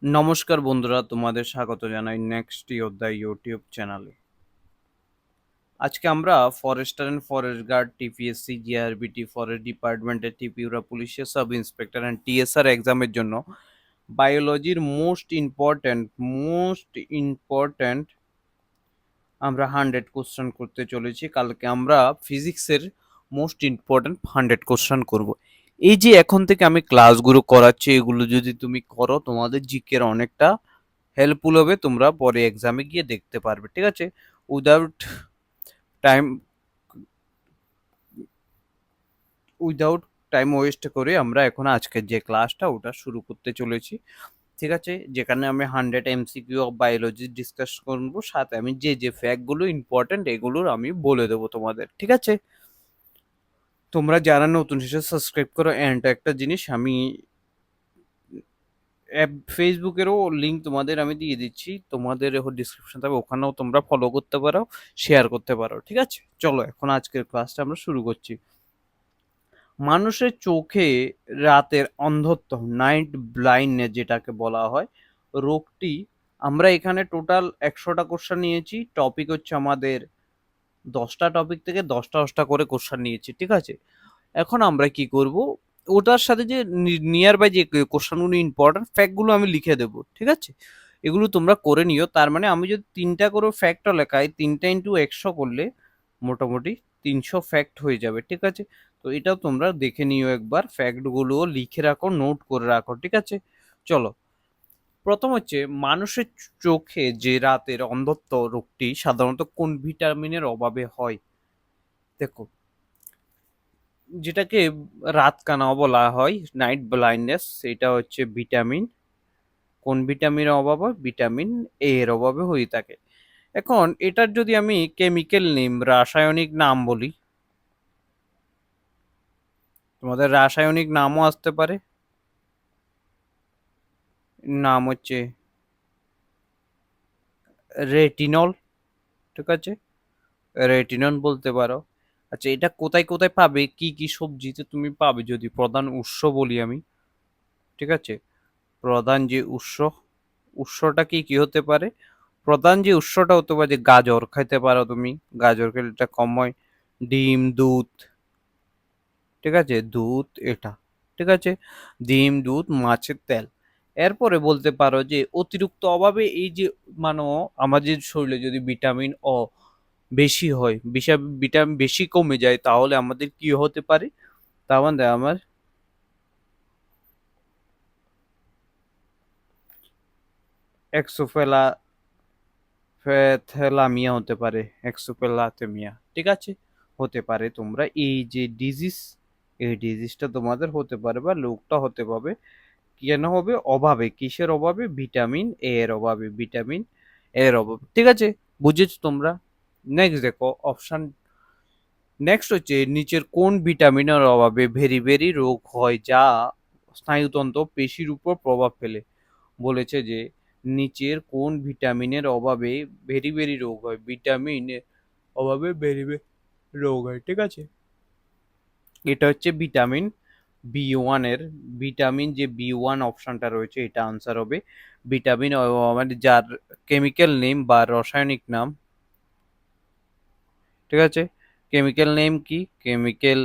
নমস্কার বন্ধুরা, তোমাদের স্বাগত জানাই নেক্সট অধ্যায় ইউটিউব চ্যানেলে। আজকে আমরা forester and forest guard, TPSC, JRBT, forest ডিপার্টমেন্টের, ত্রিপুরা পুলিশের সাব ইন্সপেক্টর অ্যান্ড টিএসআর এক্সামের জন্য বায়োলজির মোস্ট ইম্পর্ট্যান্ট আমরা 100 কোশ্চেন করতে চলেছি। কালকে আমরা ফিজিক্সের মোস্ট ইম্পর্ট্যান্ট 100 কোশ্চেন করব। এই যে এখন থেকে আমি ক্লাসগুলো করাচ্ছি, এগুলো যদি তুমি করো তোমাদের জিকের অনেকটা হেল্পফুল হবে, তোমরা পরে এক্সামে গিয়ে দেখতে পারবে। ঠিক আছে, without time without time waste করে আমরা এখন আজকের যে ক্লাসটা ওটা শুরু করতে চলেছি। ঠিক আছে, যেখানে আমি 100 এমসিকিউ অফ বায়োলজি ডিসকাস করবো, সাথে আমি যে যে ফ্যাক্টগুলো ইম্পর্টেন্ট এগুলোর আমি বলে দেবো তোমাদের। ঠিক আছে, তোমরা যারা নতুন এসে সাবস্ক্রাইব করো। অ্যান্ড একটা জিনিস, আমি ফেসবুকেরও লিঙ্ক তোমাদের আমি দিয়ে দিচ্ছি, তোমাদের ডিসক্রিপশন থাকবে, ওখানেও তোমরা ফলো করতে পারো, শেয়ার করতে পারো। ঠিক আছে, চলো এখন আজকের ক্লাসটা আমরা শুরু করছি। মানুষের চোখে রাতের অন্ধত্ব, নাইট ব্লাইন্ডনেস যেটাকে বলা হয়, রোগটি, আমরা এখানে টোটাল 100টা কোশ্চেন নিয়েছি। টপিক হচ্ছে আমাদের 10টা টপিক থেকে 10টা 10টা করে কোশ্চেন নিয়েছি। ঠিক আছে, এখন আমরা কি করব, ওটার সাথে যে নিয়ার বাই যে কোশ্চেনগুলো ইম্পর্টেন্ট ফ্যাক্টগুলো আমি লিখে দেবো। ঠিক আছে, এগুলো তোমরা করে নিও। তার মানে আমি যদি 3টা করে ফ্যাক্টও লেখাই, 3টা ইন্টু 100 করলে মোটামুটি 300 ফ্যাক্ট হয়ে যাবে। ঠিক আছে, তো এটাও তোমরা দেখে নিও একবার, ফ্যাক্টগুলো লিখে রাখো, নোট করে রাখো। ঠিক আছে, চলো। প্রথম হচ্ছে, মানুষের চোখে যে রাতের অন্ধত্ব রোগটি সাধারণত কোন ভিটামিনের অভাবে হয়? দেখো, যেটাকে রাত কানা বলা হয়, নাইট ব্লাইন্ডনেস, সেটা হচ্ছে ভিটামিন, কোন ভিটামিনের অভাবে? ভিটামিন এ এর অভাবে হয়ে থাকে। এখন এটার যদি আমি কেমিক্যাল নেম, রাসায়নিক নাম বলি, তোমাদের রাসায়নিক নামও আসতে পারে। নাম হচ্ছে রেটিনল। ঠিক আছে, রেটিনল বলতে পারো। আচ্ছা, এটা কোথায় কোথায় পাবে, কি কি সবজিতে তুমি পাবে? যদি প্রধান উৎস বলি আমি, ঠিক আছে, প্রধান যে উৎসটা কি কি হতে পারে? প্রধান যে উৎসটা হতে পারে, যে গাজর খাইতে পারো তুমি, গাজর খেলে এটা কম হয়। ডিম, দুধ, ঠিক আছে, দুধ এটা, ঠিক আছে, ডিম, দুধ, মাছের তেল। এরপরে বলতে পারো যে অতিরিক্ত অভাবে এই যে, মানে আমাদের শরীরে যদি ভিটামিন ও বেশি হয়, ভিটামিন বেশি কমে যায়, তাহলে আমাদের কি হতে পারে? তার মানে আমার এক্সোফেলা থ্যালামিয়া হতে পারে, এক্সোফেলাথেমিয়া। ঠিক আছে, হতে পারে তোমরা এই যে ডিজিজ, এই ডিজিজটা তোমাদের হতে পারে বা রোগটা হতে পারে। কেন হবে? অভাবে, কিসের অভাবে? ভিটামিন এ এর অভাবে, ভিটামিন এর অভাবে। ঠিক আছে, বুঝেছো তোমরা? নেক্সট দেখো অপশন, নেক্সট হচ্ছে, নিচের কোন ভিটামিনের অভাবে ভেরি ভেরি রোগ হয় যা স্নায়ুতন্ত্র পেশির উপর প্রভাব ফেলে? বলেছে যে নিচের কোন ভিটামিনের অভাবে ভেরি ভেরি রোগ হয়, ভিটামিন অভাবে ভেরি ভেরি রোগ হয়। ঠিক আছে, এটা হচ্ছে ভিটামিন বি 1 এর, ভিটামিন যে বি 1 অপশনটা রয়েছে, এটা আনসার হবে ভিটামিন, মানে যার কেমিক্যাল নেম বা রাসায়নিক নাম, ঠিক আছে, কেমিক্যাল নেম কি, কেমিক্যাল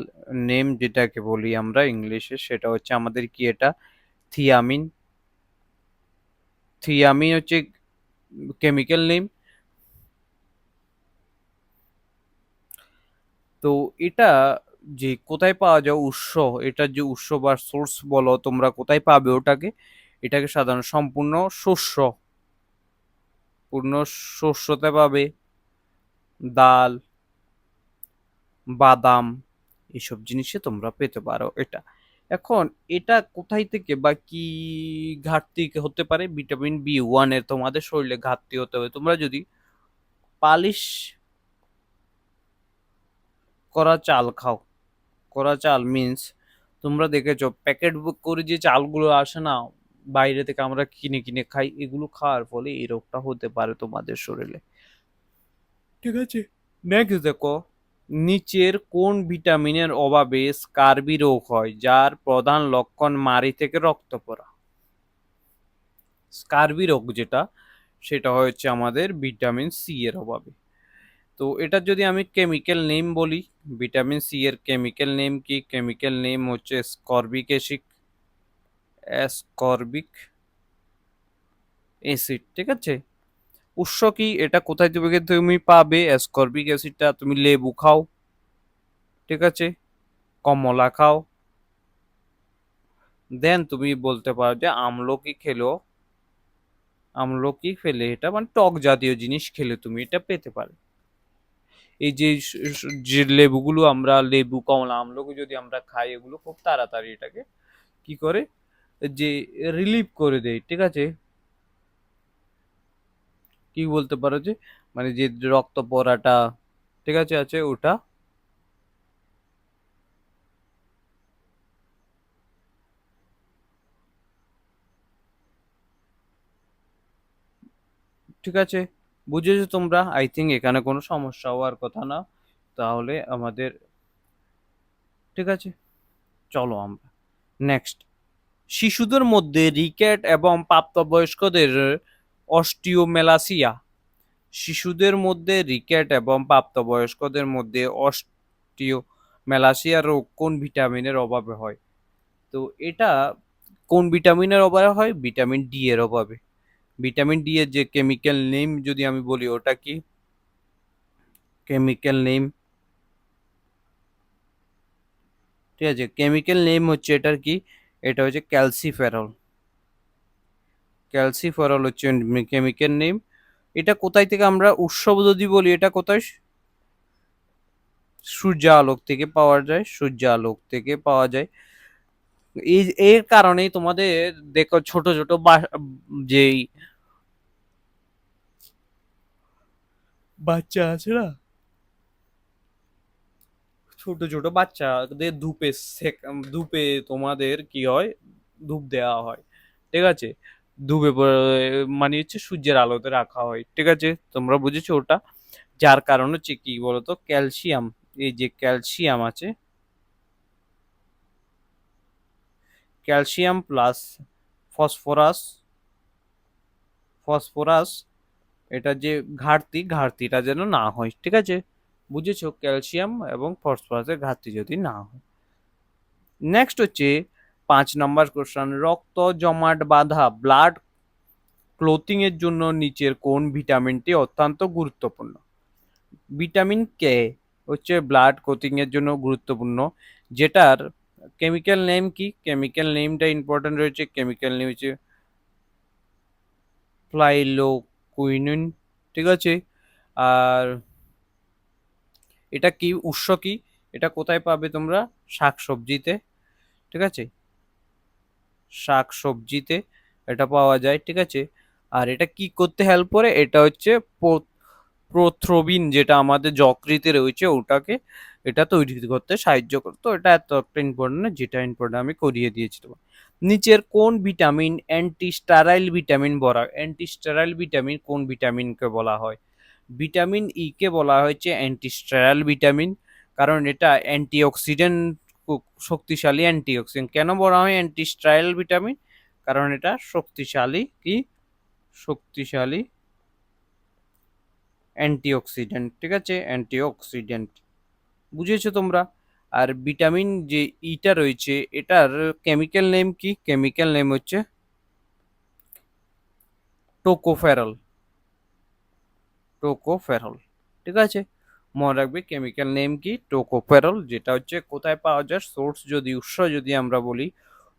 নেম যেটাকে বলি আমরা ইংলিশে, সেটা হচ্ছে আমাদের কি, এটা থিয়ামিন। থিয়ামিন হচ্ছে কেমিক্যাল নেম। তো এটা যে কোথায় পাওয়া যায় উৎস, এটার যে উৎস বা সোর্স বলো তোমরা, কোথায় পাবে ওটাকে? এটাকে সাধারণত সম্পূর্ণ শস্য, পূর্ণ শস্যতে পাবে, ডাল, বাদাম, এইসব জিনিসে তোমরা পেতে পারো এটা। এখন এটা কোথায় থেকে বা কি ঘাটতি হতে পারে? ভিটামিন বি 1 এর তোমাদের শরীরে ঘাটতি হতে হবে, তোমরা যদি পালিশ করা চাল খাও। করা চাল মিন্স, তোমরা দেখেছো প্যাকেট করে যে চালগুলো আসে না বাইরে থেকে, আমরা কিনে কিনে খাই, এগুলো খাওয়ার ফলে এই রোগটা হতে পারে তোমাদের শরীরে। ঠিক আছে, নেক্সট দেখো, নিচের কোন ভিটামিনের অভাবে স্কারবি রোগ হয় যার প্রধান লক্ষণ মাড়ি থেকে রক্ত পড়া? স্কারবি রোগ যেটা, সেটা হচ্ছে আমাদের ভিটামিন সি এর অভাবে। তো এটার যদি আমি কেমিক্যাল নেম বলি, ভিটামিন সি এর কেমিক্যাল নেম কি? কেমিক্যাল নেম হচ্ছে স্করবিক অ্যাসিড, অ্যাসকর্বিক অ্যাসিড, ঠিক আছে। উৎস কি? এটা কোথায় থেকে তুমি পাবে অ্যাসকর্বিক অ্যাসিডটা? তুমি লেবু খাও, ঠিক আছে, কমলা খাও, দেন তুমি বলতে পারো যে আমলকি খেলো, আমলকি খেলে এটা মানে টক জাতীয় জিনিস খেলে তুমি এটা পেতে পারো। এই যে যে লেবুগুলো আমরা লেবু, কমলা, আমলকি যদি আমরা খাই, এগুলো খুব তাড়াতাড়ি এটাকে কি করে যে রিলিভ করে দেয়, ঠিক আছে। কি বলতে পারো যে মানে যে রক্ত পড়াটা, ঠিক আছে, আছে ওটা, ঠিক আছে। বুঝেছো তোমরা? আই থিঙ্ক এখানে কোনো সমস্যা হওয়ার কথা না। তাহলে আমাদের ঠিক আছে, চলো আমরা নেক্সট। শিশুদের মধ্যে রিকেট এবং প্রাপ্তবয়স্কদের অস্টিওমেলাসিয়া, শিশুদের মধ্যে রিকেট এবং প্রাপ্তবয়স্কদের মধ্যে অস্টিওমেলাসিয়া রোগ কোন ভিটামিনের অভাবে হয়? তো এটা কোন ভিটামিনের অভাবে হয়? ভিটামিন ডি এর অভাবে। ভিটামিন ডি এর যে কেমিক্যাল নেম যদি আমি বলি, ওটা কি? কেমিক্যাল নেম, ঠিক আছে, কেমিক্যাল নেম হচ্ছে এটার কি? এটা হচ্ছে ক্যালসিফেরল, ক্যালসিফেরল হচ্ছে কেমিক্যাল নেম। এটা কোথায় থেকে আমরা উৎস যদি বলি, এটা কোথায়? সূর্য আলোক থেকে পাওয়া যায়, সূর্য আলোক থেকে পাওয়া যায়। এই এর কারণেই তোমাদের দেখো ছোট ছোট যেই বাচ্চা আছে না, ছোট ছোট বাচ্চাদের ধূপে ধূপে তোমাদের কি হয়, ধূপ দেওয়া হয়, ঠিক আছে। ধূপে মানে হচ্ছে সূর্যের আলোতে রাখা হয়, ঠিক আছে, তোমরা বুঝেছো ওটা। যার কারণ হচ্ছে কি বলতো, ক্যালসিয়াম, এই যে ক্যালসিয়াম আছে, ক্যালসিয়াম প্লাস ফসফরাস, ফসফরাস, এটা যে ঘাটতিটা যেন না হয়, ঠিক আছে। বুঝেছো? ক্যালসিয়াম এবং ফসফরাসের ঘাটতি যদি না হয়। নেক্সট হচ্ছে 5 নম্বর কোশ্চেন, রক্ত জমাট বাঁধা, ব্লাড ক্লটিং এর জন্য নিচের কোন ভিটামিনটি অত্যন্ত গুরুত্বপূর্ণ? ভিটামিন কে হচ্ছে ব্লাড ক্লটিং এর জন্য গুরুত্বপূর্ণ, যেটার কেমিক্যাল নেম কি? কেমিক্যাল নেমটা ইম্পর্টেন্ট রয়েছে, কেমিক্যাল নেম হচ্ছে ফ্লাইলোকুইনিন, ঠিক আছে। আর এটা কি উৎস কি? এটা কোথায় পাবে তোমরা? শাকসবজিতে, ঠিক আছে, শাকসবজিতে এটা পাওয়া যায়, ঠিক আছে। আর এটা কি করতে হেল্প করে? এটা হচ্ছে প্রোথ্রোবিন, যেটা আমাদের যকৃতে রয়েছে ওটাকে এটা তৈরি করতে সাহায্য করে। তো এটা এত একটা ইম্পর্টেন্ট না, যেটা ইম্পর্টেন্ট আমি করিয়ে দিয়েছি তোমার। নিচের কোন ভিটামিন অ্যান্টি স্টেরাইল ভিটামিন বলা? অ্যান্টি স্টেরাইল ভিটামিন কোন ভিটামিনকে বলা হয়? ভিটামিন ই কে বলা হয়েছে অ্যান্টি স্টেরাইল ভিটামিন, কারণ এটা অ্যান্টিঅক্সিডেন্ট, শক্তিশালী অ্যান্টিঅক্সিডেন্ট। কেন বলা হয় অ্যান্টি স্টেরাইল ভিটামিন? কারণ এটা শক্তিশালী কি? শক্তিশালী অ্যান্টিঅক্সিডেন্ট, ঠিক আছে, অ্যান্টিঅক্সিডেন্ট। বুঝেছো তোমরা? আর ভিটামিন যে ইটা রয়েছে, এটার কেমিক্যাল নেম কি? কেমিক্যাল নেম হচ্ছে টোকোফেরল, টোকোফেরল, ঠিক আছে। মনে রাখবে কেমিক্যাল নেম কি? টোকোফেরল, যেটা হচ্ছে কোথায় পাওয়া যায়? সোর্স যদি, উৎস যদি আমরা বলি,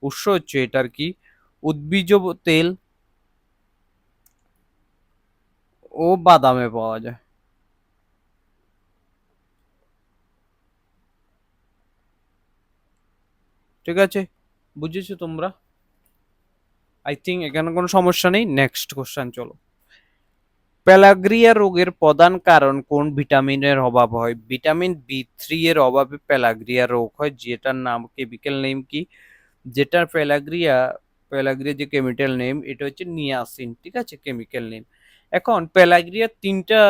উৎস হচ্ছে এটার কি? উদ্ভিজ তেল ও বাদামে পাওয়া যায়, ঠিক আছে। বুঝেছো তোমরা? আই থিঙ্ক এখানে কোনো সমস্যা নেই। নেক্সট কোশ্চেন চলো। প্যালাগ্রিয়া রোগের প্রধান কারণ কোন ভিটামিনের অভাব হয়? ভিটামিন বি3 এর অভাবে প্যালাগ্রিয়া রোগ হয়, যেটার নাম, কেমিক্যাল নেম কি? যেটার প্যালাগ্রিয়া, প্যালাগ্রিয়া যে কেমিক্যাল নেম এটা হচ্ছে নিয়াসিন, ঠিক আছে, কেমিক্যাল নেম। এখন প্যালাগ্রিয়ার তিনটা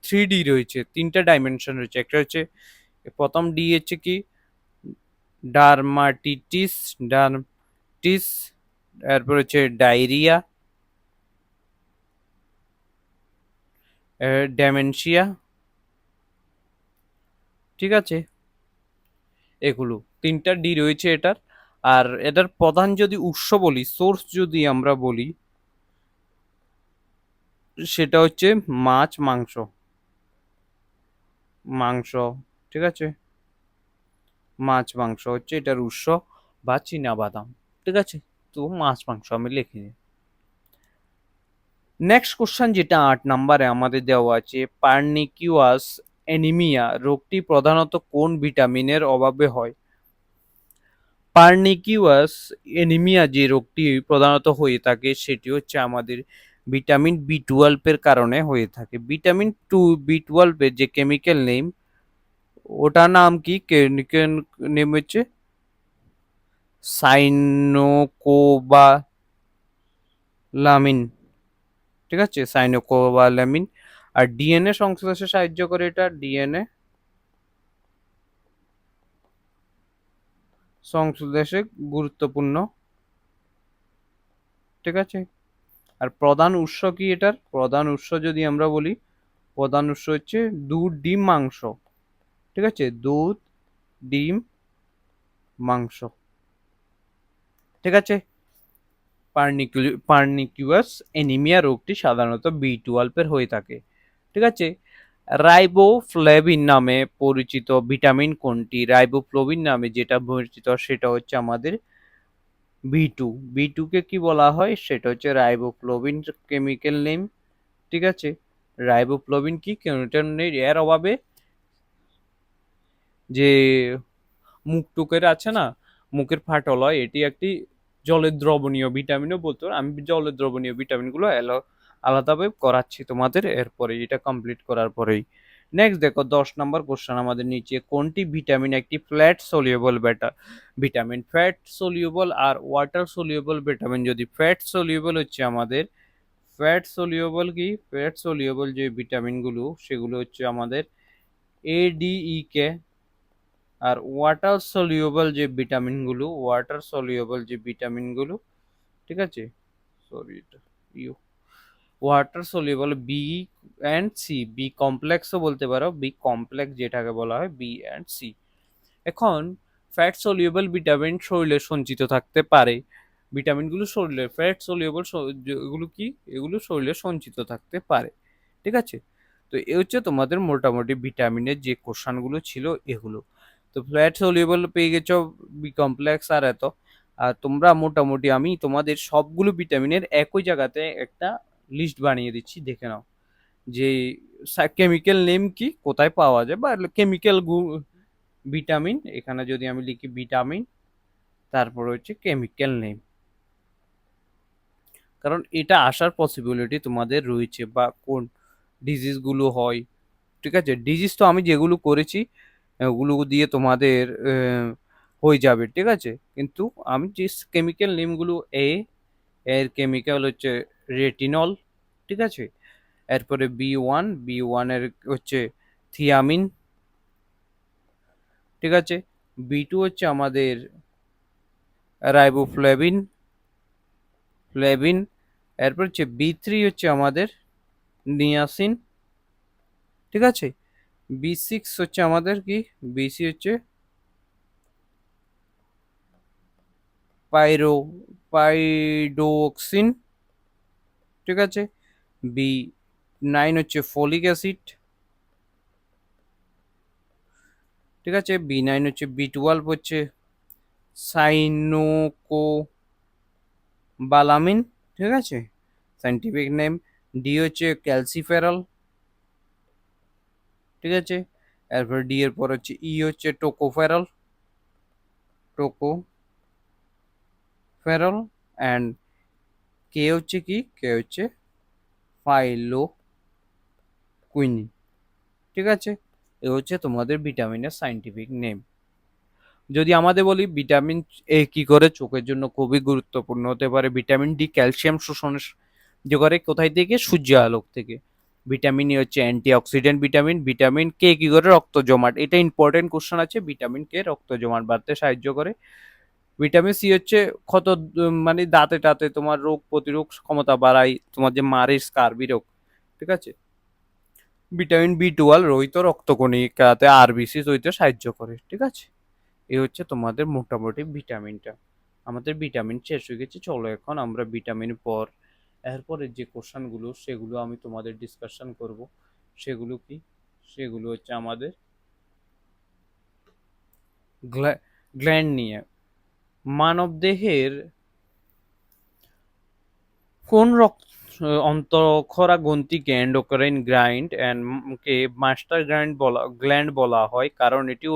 3D রয়েছে, তিনটা ডাইমেনশন রয়েছে। একটা হচ্ছে প্রথম ডি হচ্ছে কি? ডার্মাটিটিস, ডার্মাটিস, তারপর হচ্ছে ডায়রিয়া, ডেমেনশিয়া, ঠিক আছে, এগুলো 3টা ডি রয়েছে এটার। আর এটার প্রধান যদি উৎস বলি, সোর্স যদি আমরা বলি, সেটা হচ্ছে মাছ, মাংস, মাংস, ঠিক আছে, মাছ মাংস হচ্ছে এটার উৎস, বা চীনা বাদাম, ঠিক আছে। তো মাছ মাংস আমি লিখে দিই। নেক্সট কোশ্চেন যেটা 8 নম্বরে আমাদের দেওয়া আছে, পার্নিকিউয়াস অ্যানিমিয়া রোগটি প্রধানত কোন ভিটামিনের অভাবে হয়? পার্নিকিউয়াস অ্যানিমিয়া যে রোগটি প্রধানত হয়ে থাকে সেটি হচ্ছে আমাদের ভিটামিন বি 12 এর কারণে হয়ে থাকে। ভিটামিন বি 12 এর যে কেমিক্যাল নেম, ওটার নাম কি? কেমিক্যাল নেম হচ্ছে সাইনোকোবালামিন, ঠিক আছে, সাইনোকোবালামিন। আর ডিএনএ সংশ্লেষে সাহায্য করে এটা, ডিএনএ সংশ্লেষে গুরুত্বপূর্ণ, ঠিক আছে। আর প্রধান উৎস কি এটার? প্রধান উৎস যদি আমরা বলি, প্রধান উৎস হচ্ছে দুধ, ডিম, মাংস, ঠিক আছে, দুধ, ডিম, মাংস, ঠিক আছে। পার্নিকিউয়াস অ্যানিমিয়া রোগটি সাধারণত বি 12 এর হয়ে থাকে, ঠিক আছে। রাইবোফ্লেভিন নামে পরিচিত ভিটামিন কোনটি? রাইবোফ্লেভিন নামে যেটা পরিচিত সেটা হচ্ছে আমাদের বি 2। বি 2 কে কি বলা হয়? সেটা হচ্ছে রাইবোফ্লেভিন কেমিক্যাল নেম, ঠিক আছে। রাইবোফ্লেভিন কি কেমিক্যাল নেই? এর অভাবে যে মুখ টুকের আছে না, মুখের ফাটল হয়, এটি একটি জলের দ্রবণীয় ভিটামিনও বলতো। আমি জলের দ্রবণীয় ভিটামিনগুলো আলাদাভাবে করাচ্ছি তোমাদের এরপরে, এটা কমপ্লিট করার পরেই। নেক্সট দেখো 10 নম্বর কোশ্চেন আমাদের নিচে, কোনটি ভিটামিন একটি flat soluble vitamin? Fat soluble আর ওয়াটার সলিউবল ভিটামিন। যদি ফ্যাট সলিউবল হচ্ছে আমাদের, ফ্যাট সলিউবল কি, ফ্যাট সলিউবল যে ভিটামিনগুলো সেগুলো হচ্ছে আমাদের ADE কে। আর ওয়াটার সলিউবল যে ভিটামিনগুলো, ওয়াটার সলিউবল যে ভিটামিনগুলো, ঠিক আছে, সরি এটা ইউ, ওয়াটার সলিউবল বি&সি, বি কমপ্লেক্সও বলতে পারো, বি কমপ্লেক্স যেটাকে বলা হয় বি&সি। এখন ফ্যাট সলিউবল ভিটামিন শরীরে সঞ্চিত থাকতে পারে, ভিটামিনগুলো শরীরে ফ্যাট সলিউবল এগুলো কি, এগুলো শরীরে সঞ্চিত থাকতে পারে, ঠিক আছে। তো এ হচ্ছে তোমাদের মোটামুটি ভিটামিনের যে কোশ্চানগুলো ছিল এগুলো। তো ফ্ল্যাট সলিউবল পেয়ে গেছো, বি কমপ্লেক্স আর এত। আর তোমরা মোটামুটি আমি তোমাদের সবগুলো ভিটামিনের একই জায়গাতে একটা লিস্ট বানিয়ে দিচ্ছি, দেখে নাও যে কেমিক্যাল নেম কি, কোথায় পাওয়া যায়, বা কেমিক্যাল ভিটামিন। এখানে যদি আমি লিখি ভিটামিন, তারপর হচ্ছে কেমিক্যাল নেম, কারণ এটা আসার পসিবিলিটি তোমাদের রয়েছে, বা কোন ডিজিজগুলো হয়, ঠিক আছে। ডিজিজ তো আমি যেগুলো করেছি ওগুলো দিয়ে তোমাদের হয়ে যাবে, ঠিক আছে। কিন্তু আমি যে কেমিক্যাল নেমগুলো, এর কেমিক্যাল হচ্ছে রেটিনল, ঠিক আছে। এরপরে বি 1 এর হচ্ছে থিয়ামিন, ঠিক আছে। বি 2 হচ্ছে আমাদের রাইবোফ্লেভিন, ফ্লেভিন। এরপর হচ্ছে বি 3 হচ্ছে আমাদের নিয়াসিন, ঠিক আছে। বি 6 হচ্ছে আমাদের কি, বি 6 হচ্ছে পাইডোক্সিন, ঠিক আছে। বি 9 হচ্ছে ফলিক অ্যাসিড, ঠিক আছে। বি 9 হচ্ছে বি 12 হচ্ছে সাইনোকোবালামিন, ঠিক আছে, সাইন্টিফিক নেম। ডি হচ্ছে ক্যালসিফেরল, ঠিক আছে। এরপর ডি এর পর হচ্ছে ই হচ্ছে টোকোফেরল অ্যান্ড কে হচ্ছে কি, কে হচ্ছে ফাইলোকুইনিন, ঠিক আছে। এ হচ্ছে তোমাদের ভিটামিনের সাইন্টিফিক নেম। যদি আমাদের বলি ভিটামিন এ কি করে চোখের জন্য খুবই গুরুত্বপূর্ণ হতে পারে। ভিটামিন ডি ক্যালসিয়াম শোষণের যে করে কোথায় থেকে, সূর্য আলোক থেকে। ভিটামিন ই হচ্ছে অ্যান্টিঅক্সিডেন্ট ভিটামিন। ভিটামিন কে কি করে, রক্ত জমাট, এটা ইম্পর্টেন্ট কোশ্চেন আছে, ভিটামিন কে রক্ত জমাট বাড়তে সাহায্য করে। ভিটামিন সি হচ্ছে ক্ষত, মানে দাঁতে টাতে তোমার রোগ প্রতিরোধ ক্ষমতা বাড়ায়, তোমার যে মারের স্কারবি রোগ, ঠিক আছে। ভিটামিন বি 12 রোহিত রক্তকণিকাতে আরবিসি তৈরিতে সাহায্য করে, ঠিক আছে। এই হচ্ছে তোমাদের মোটামুটি ভিটামিনটা। আমাদের ভিটামিন শেষ হয়ে গেছে, চলো এখন আমরা ভিটামিন পর এরপরে যে কোশ্চেনগুলো সেগুলো আমি তোমাদের ডিসকাশন করব। সেগুলো কি? সেগুলো হচ্ছে আমাদের গ্ল্যান্ড নিয়ে। মানবদেহের কোন অন্তঃক্ষরা গ্রন্থিকে এন্ডোক্রাইন গ্ল্যান্ড কে মাস্টার গ্ল্যান্ড বলা হয় কারণ এটি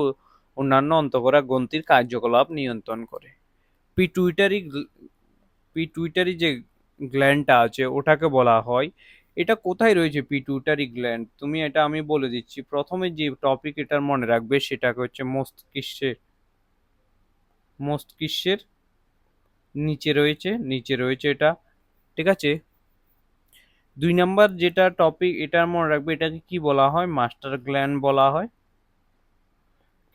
অন্যান্য অন্তঃক্ষরা গ্রন্থির কার্যকলাপ নিয়ন্ত্রণ করে। পিটুইটারি পিটুইটারি যে গ্ল্যান্ডটা আছে ওটাকে বলা হয়। এটা কোথায় রয়েছে পিটুইটারি গ্ল্যান্ড? তুমি এটা আমি বলে দিচ্ছি। প্রথমে যে টপিক এটার মনে রাখবে সেটাকে হচ্ছে মস্তিষ্কের নিচে রয়েছে এটা, ঠিক আছে। 2 নাম্বার যেটা টপিক এটার মনে রাখবে, এটাকে কি বলা হয়? মাস্টার গ্ল্যান্ড বলা হয়।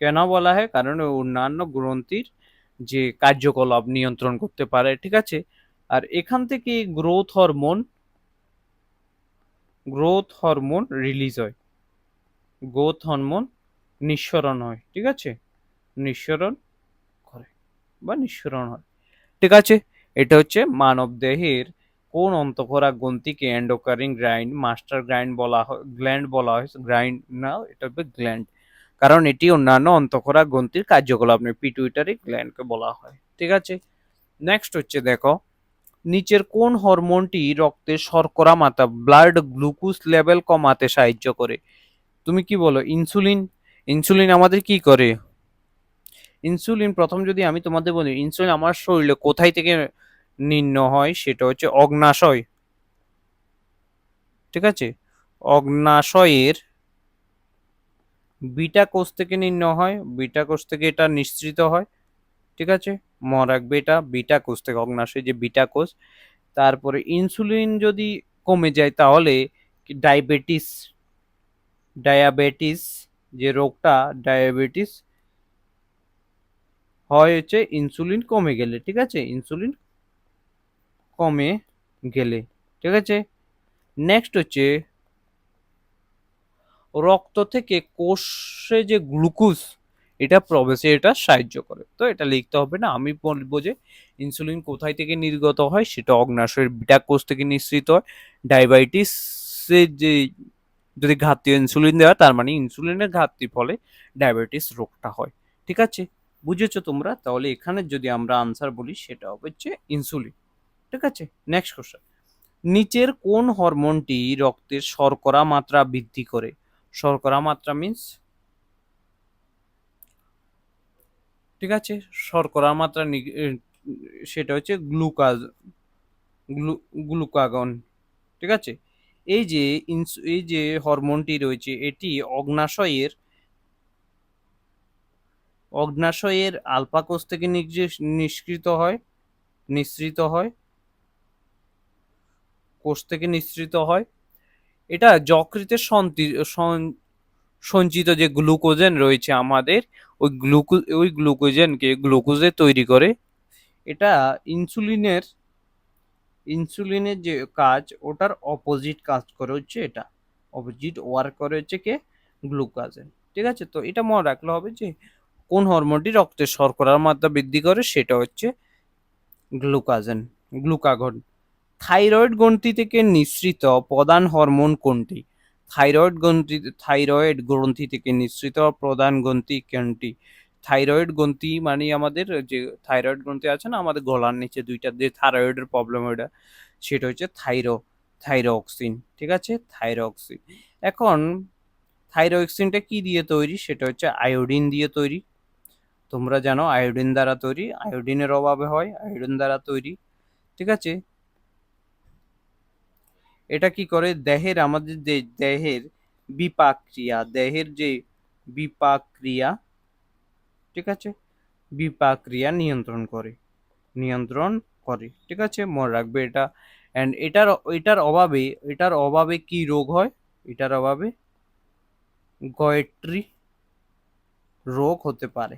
কেন বলা হয়? কারণ অন্যান্য গ্রন্থির যে কার্যকলাপ নিয়ন্ত্রণ করতে পারে, ঠিক আছে। আর এখান থেকে গ্রোথ হরমোন রিলিজ হয়, গ্রোথ হরমোন নিঃসরণ হয়, ঠিক আছে। নিঃসরণ করে বা নিঃসরণ হয়, ঠিক আছে। এটা হচ্ছে মানব দেহের কোন অন্তঃক্ষরা গ্রন্থিকে এন্ডোক্রাইন গ্ল্যান্ড বলা হয়। গ্রাইন্ড না, এটা হবে গ্ল্যান্ড, কারণ এটি অন্যান্য অন্তঃক্ষরা গ্রন্থির কার্যকলাপ নেই, পিটুইটারি গ্ল্যান্ডকে বলা হয়, ঠিক আছে। নেক্সট হচ্ছে দেখো, নিচের কোন হরমোনটি রক্তের শর্করা মাত্রা ব্লাড গ্লুকোজ লেভেল কমাতে সাহায্য করে? তুমি কি বলো? ইনসুলিন। ইনসুলিন আমাদের কি করে? ইনসুলিন প্রথম যদি আমি তোমাদের বলি, ইনসুলিন আমার শরীরে কোথায় থেকে নিম্ন হয়? সেটা হচ্ছে অগ্নাশয়, ঠিক আছে। অগ্নাশয়ের বিটা কোষ থেকে নিম্ন হয়, বিটা কোষ থেকে এটা নিঃসৃত হয়, ঠিক আছে। মনে রাখবে এটা বিটা কোষ থেকে, অগ্নাশয় যে বিটা কোষ। তারপরে ইনসুলিন যদি কমে যায় তাহলে ডায়াবেটিস ডায়াবেটিস যে রোগটা, ডায়াবেটিস হয় হচ্ছে ইনসুলিন কমে গেলে, ঠিক আছে। ইনসুলিন কমে গেলে, ঠিক আছে। নেক্সট হচ্ছে রক্ত থেকে কোষে যে গ্লুকোজ এটা প্রবেশে এটা সাহায্য করে। তো এটা লিখতে হবে না, আমি বলবো যে ইনসুলিন কোথায় থেকে নির্গত হয়, সেটা অগ্নাশয়ের বিটা কোষ থেকে নিঃসৃত হয়। ডায়াবেটিস যে যদি ঘাটতি ইনসুলিন দেওয়া, তার মানে ইনসুলিনের ঘাটতির ফলে ডায়াবেটিস রোগটা হয়, ঠিক আছে। বুঝেছো তোমরা? তাহলে এখানে যদি আমরা আনসার বলি সেটা হচ্ছে ইনসুলিন, ঠিক আছে। নেক্সট কোশ্চেন, নিচের কোন হরমোনটি রক্তের শর্করা মাত্রা বৃদ্ধি করে? শর্করা মাত্রা মিন্স, ঠিক আছে, শর্করার মাত্রা সেটা হচ্ছে গ্লুকাগন, ঠিক আছে। এই যে হরমোনটি রয়েছে এটি অগ্নাশয়ের আলফা কোষ থেকে নিষ্কৃত হয় নিঃসৃত হয় কোষ থেকে নিঃসৃত হয়। এটা যকৃতে সঞ্চিত যে গ্লুকোজেন রয়েছে আমাদের, ওই গ্লুকোজেনকে গ্লুকোজে তৈরি করে। এটা ইনসুলিনের ইনসুলিনের যে কাজ ওটার অপোজিট কাজ করে হচ্ছে এটা, অপোজিট ওয়ার্ক করে হচ্ছে কে? গ্লুকাজেন, ঠিক আছে। তো এটা মনে রাখলে হবে যে কোন হরমোনটি রক্তের শর্করার মাত্রা বৃদ্ধি করে, সেটা হচ্ছে গ্লুকাজেন গ্লুকাগন। থাইরয়েড গ্রন্থি থেকে নিঃসৃত প্রধান হরমোন কোনটি? থাইরয়েড গ্রন্থি থেকে নিঃসৃত প্রধান গ্রন্থি কোনটি? থাইরয়েড গ্রন্থি মানে আমাদের যে থাইরয়েড গ্রন্থি আছে না আমাদের গলার নিচে দুইটা, যে থাইরয়েডের প্রবলেম ওইটা, সেটা হচ্ছে থাইরোক্সিন, ঠিক আছে। থাইরোক্সিন। এখন থাইরোক্সিনটা কি দিয়ে তৈরি? সেটা হচ্ছে আয়োডিন দিয়ে তৈরি। তোমরা জানো আয়োডিন দ্বারা তৈরি, আয়োডিনের অভাবে হয়, আয়োডিন দ্বারা তৈরি, ঠিক আছে। এটা কি করে? আমাদের যে দেহের যে বিপাক ক্রিয়া, ঠিক আছে, বিপাক ক্রিয়া নিয়ন্ত্রণ করে, ঠিক আছে। মনে রাখবে এটা। এন্ড এটার অভাবে কি রোগ হয়? এটার অভাবে গয়েট্রি রোগ হতে পারে,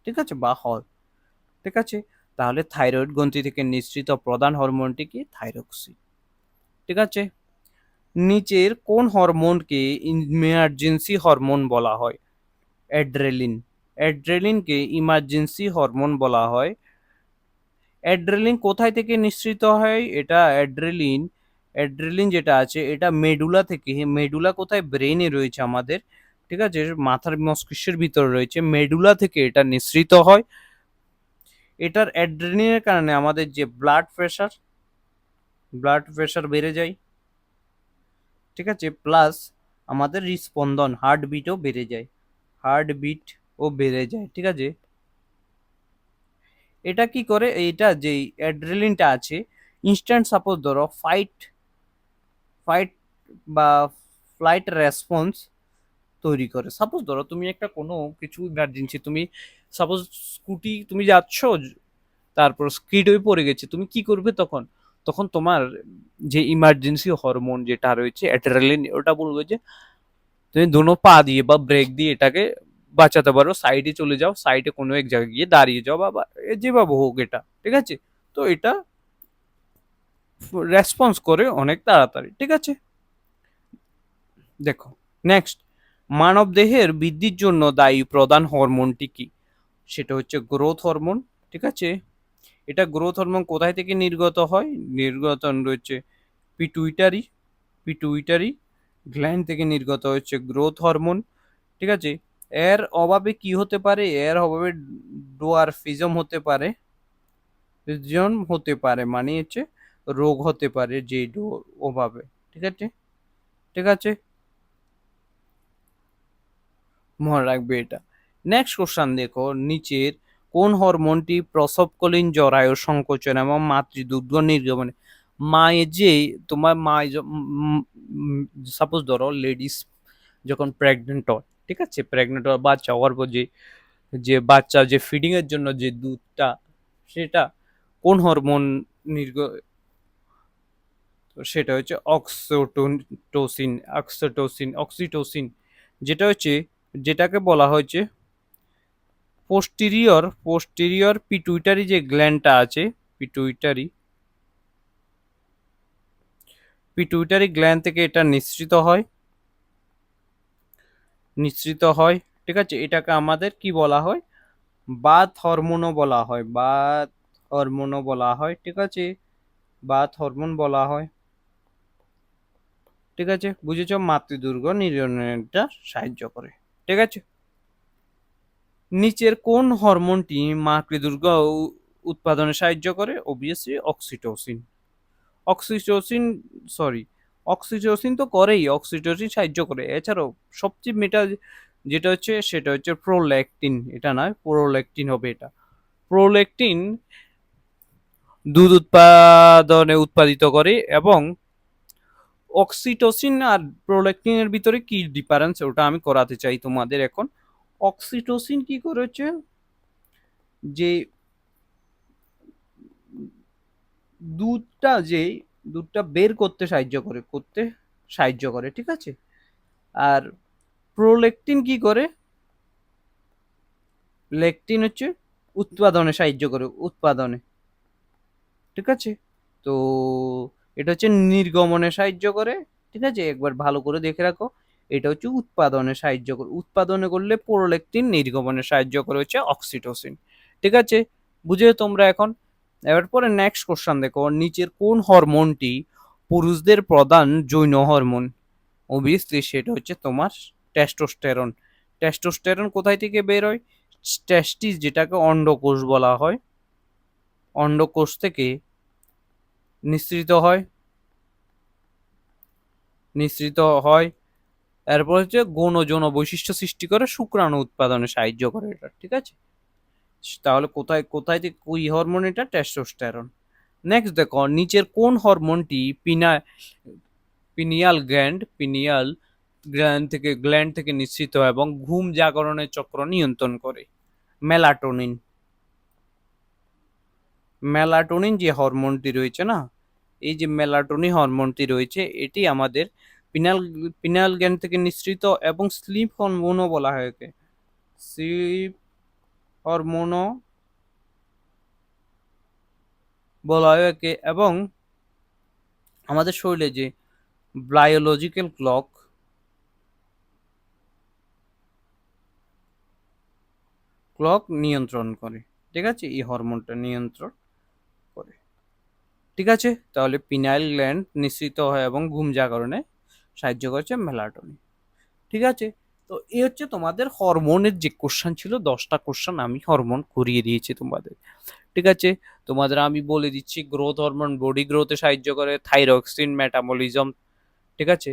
ঠিক আছে, বা হয়, ঠিক আছে। তাহলে থাইরয়েড গ্রন্থি থেকে নিঃসৃত প্রধান হরমোনটি কি? থাইরক্সিন, ঠিক আছে। নিচের কোন হরমোনকে ইমার্জেন্সি হরমোন বলা হয়? অ্যাড্রেলিন। অ্যাড্রেলিনকে ইমার্জেন্সি হরমোন বলা হয়। অ্যাড্রেলিন কোথায় থেকে নিঃসৃত হয়? এটা অ্যাড্রেলিন, অ্যাড্রেলিন যেটা আছে এটা মেডুলা থেকে। মেডুলা কোথায়? ব্রেনে রয়েছে আমাদের, ঠিক আছে, মাথার মস্তিষ্কের ভিতরে রয়েছে, মেডুলা থেকে এটা নিঃসৃত হয়। এটার অ্যাড্রেলিনের কারণে আমাদের যে ব্লাড প্রেশার বেড়ে যায়, ঠিক আছে, প্লাস আমাদের হৃদস্পন্দন হার্টবিটও বেড়ে যায়, হার্টবিটও বেড়ে যায়, ঠিক আছে। এটা কি করে? এইটা যে অ্যাড্রেলিনটা আছে, ইনস্ট্যান্ট সাপোজ ধরো ফাইট ফাইট বা ফ্লাইট রেসপন্স তৈরি করে। সাপোজ ধরো তুমি একটা কোনো কিছু ইমার্জেন্সি, তুমি সাপোজ স্কুটি তুমি যাচ্ছ, তারপর স্কিড হয়ে পড়ে গেছে, তুমি কি করবে তখন? তখন তোমার যে ইমার্জেন্সি হরমোন যেটা রয়েছে অ্যাড্রেনালিন, ওটা বলবে যে তুমি দোনো পা দিয়ে বা ব্রেক দিয়ে এটাকে বাঁচাতে পারো, সাইডে চলে যাও, সাইডে কোনো এক জায়গায় গিয়ে দাঁড়িয়ে যাও, বা যেভাবে হোক এটা, ঠিক আছে। তো এটা রেসপন্স করে অনেক তাড়াতাড়ি, ঠিক আছে। দেখো, নেক্সট, মানবদেহের বৃদ্ধির জন্য দায়ী প্রধান হরমোনটি কি? সেটা হচ্ছে গ্রোথ হরমোন, ঠিক আছে। এটা গ্রোথ হরমোন কোথায় থেকে নির্গত হয়? নির্গতন রয়েছে পিটুইটারি, পিটুইটারি গ্ল্যান্ড থেকে নির্গত হচ্ছে গ্রোথ হরমোন, ঠিক আছে। এর অভাবে কি হতে পারে? এর অভাবে ডোয়ারফিজম হতে পারে, ফিজম হতে পারে মানে হচ্ছে রোগ হতে পারে যে অভাবে, ঠিক আছে, ঠিক আছে, মনে রাখবে এটা। নেক্সট কোশ্চান দেখো, নিচের কোন হরমোনটি প্রসবকালীন জরায়ু সংকোচন এবং মাতৃদুগ্ধ নির্গমনে, মায়ের যে তোমার সাপোজ ধরো লেডিস যখন প্রেগনেন্ট হয়, ঠিক আছে, প্রেগনেন্ট হওয়ার বাচ্চা হওয়ার পর যে যে বাচ্চা যে ফিডিং এর জন্য যে দুধটা, সেটা কোন হরমোন নির্গ সেটা হচ্ছে অক্সিটোসিন, যেটা হচ্ছে, যেটাকে বলা হয়েছে পোস্টেরিয়র পিটুইটারি যে গ্ল্যান্ডটা আছে, পিটুইটারি পিটুইটারি গ্ল্যান্ড থেকে এটা নিঃসৃত হয়, ঠিক আছে। এটাকে আমাদের কি বলা হয়? বাত হরমোনও বলা হয়, ঠিক আছে, বাত হরমোন বলা হয়, ঠিক আছে, বুঝেছ? মাতৃদুর্গ নির্গমনটা সাহায্য করে, ঠিক আছে। নিচের কোন হরমোনটি মাতৃদুর্গ উৎপাদনে সাহায্য করে? Obviously oxytocin. Oxytocin sorry oxytocin তো করেই, অক্সিটোসিন সাহায্য করে। এছাড়াও সবচেয়ে যেটা হচ্ছে সেটা হচ্ছে প্রোল্যাকটিন, এটা নয়, প্রোল্যাকটিন হবে এটা। প্রোল্যাকটিন দুধ উৎপাদনে উৎপাদিত করে। এবং অক্সিটোসিন আর প্রোল্যাকটিনের ভিতরে কি ডিফারেন্স ওটা আমি করাতে চাই তোমাদের এখন। অক্সিটোসিন কি করেছে, যে দুধটা যে দুধটা বের করতে সাহায্য করে, ঠিক আছে। আর প্রোলেকটিন কি করে? লেকটিন হচ্ছে উৎপাদনে সাহায্য করে, উৎপাদনে, ঠিক আছে। তো এটা হচ্ছে নির্গমনে সাহায্য করে, ঠিক আছে, একবার ভালো করে দেখে রাখো। এটা হচ্ছে উৎপাদনে সাহায্য করে, উৎপাদনে করলে প্রোলেকটিন, নির্গমনে সাহায্য করে হচ্ছে অক্সিটোসিন, ঠিক আছে। বুঝে তোমরা এখন? এবার পরে নেক্সট কোশ্চেন দেখো, নিচের কোন হরমোনটি পুরুষদের প্রধান যৌন হরমোন? অবভিয়াসলি সেটা হচ্ছে তোমার টেস্টোস্টেরন। টেস্টোস্টেরন কোথায় থেকে বের হয়? টেস্টিস, যেটাকে অন্ডকোষ বলা হয়, অন্ডকোষ থেকে নিঃসৃত হয়, নিঃসৃত হয়। এরপর হচ্ছে গৌণ যৌন বৈশিষ্ট্য সৃষ্টি করে, শুক্রাণু উৎপাদনে সাহায্য করে এটা, ঠিক আছে। তাহলে কোথায় কোথায় থেকে ওই হরমোন? এটা টেস্টোস্টেরন। নেক্সট দেখো, নিচের কোন হরমোনটি পিনিয়াল গ্ল্যান্ড থেকে নিঃসৃত হয় এবং ঘুম জাগরণের চক্র নিয়ন্ত্রণ করে? মেলাটোনিন। মেলাটোনিন যে হরমোনটি রয়েছে না, এই যে মেলাটোনিন হরমোনটি রয়েছে, এটি আমাদের পিনাল পিনাল গ্ল্যান্ড থেকে নিঃসৃত এবং স্লিপ হরমোনও বলা হয় একে, স্লিপ হরমোনও বলা হয় একে। এবং আমাদের শরীরে যে বায়োলজিক্যাল ক্লক নিয়ন্ত্রণ করে, ঠিক আছে, এই হরমোনটা নিয়ন্ত্রণ করে, ঠিক আছে। তাহলে পিনাইল গ্ল্যান্ড নিঃসৃত হয় এবং ঘুম জাগরণে সাহায্য করছে মেলাটোনিন, ঠিক আছে। তো এই হচ্ছে তোমাদের হরমোনের যে কোশ্চেন ছিল, 10টা কোশ্চেন আমি হরমোন করিয়ে দিয়েছি তোমাদের, ঠিক আছে। তোমাদের আমি বলে দিচ্ছি, গ্রোথ হরমোন বডি গ্রোথে সাহায্য করে, থাইরক্সিন মেটাবলিজম, ঠিক আছে।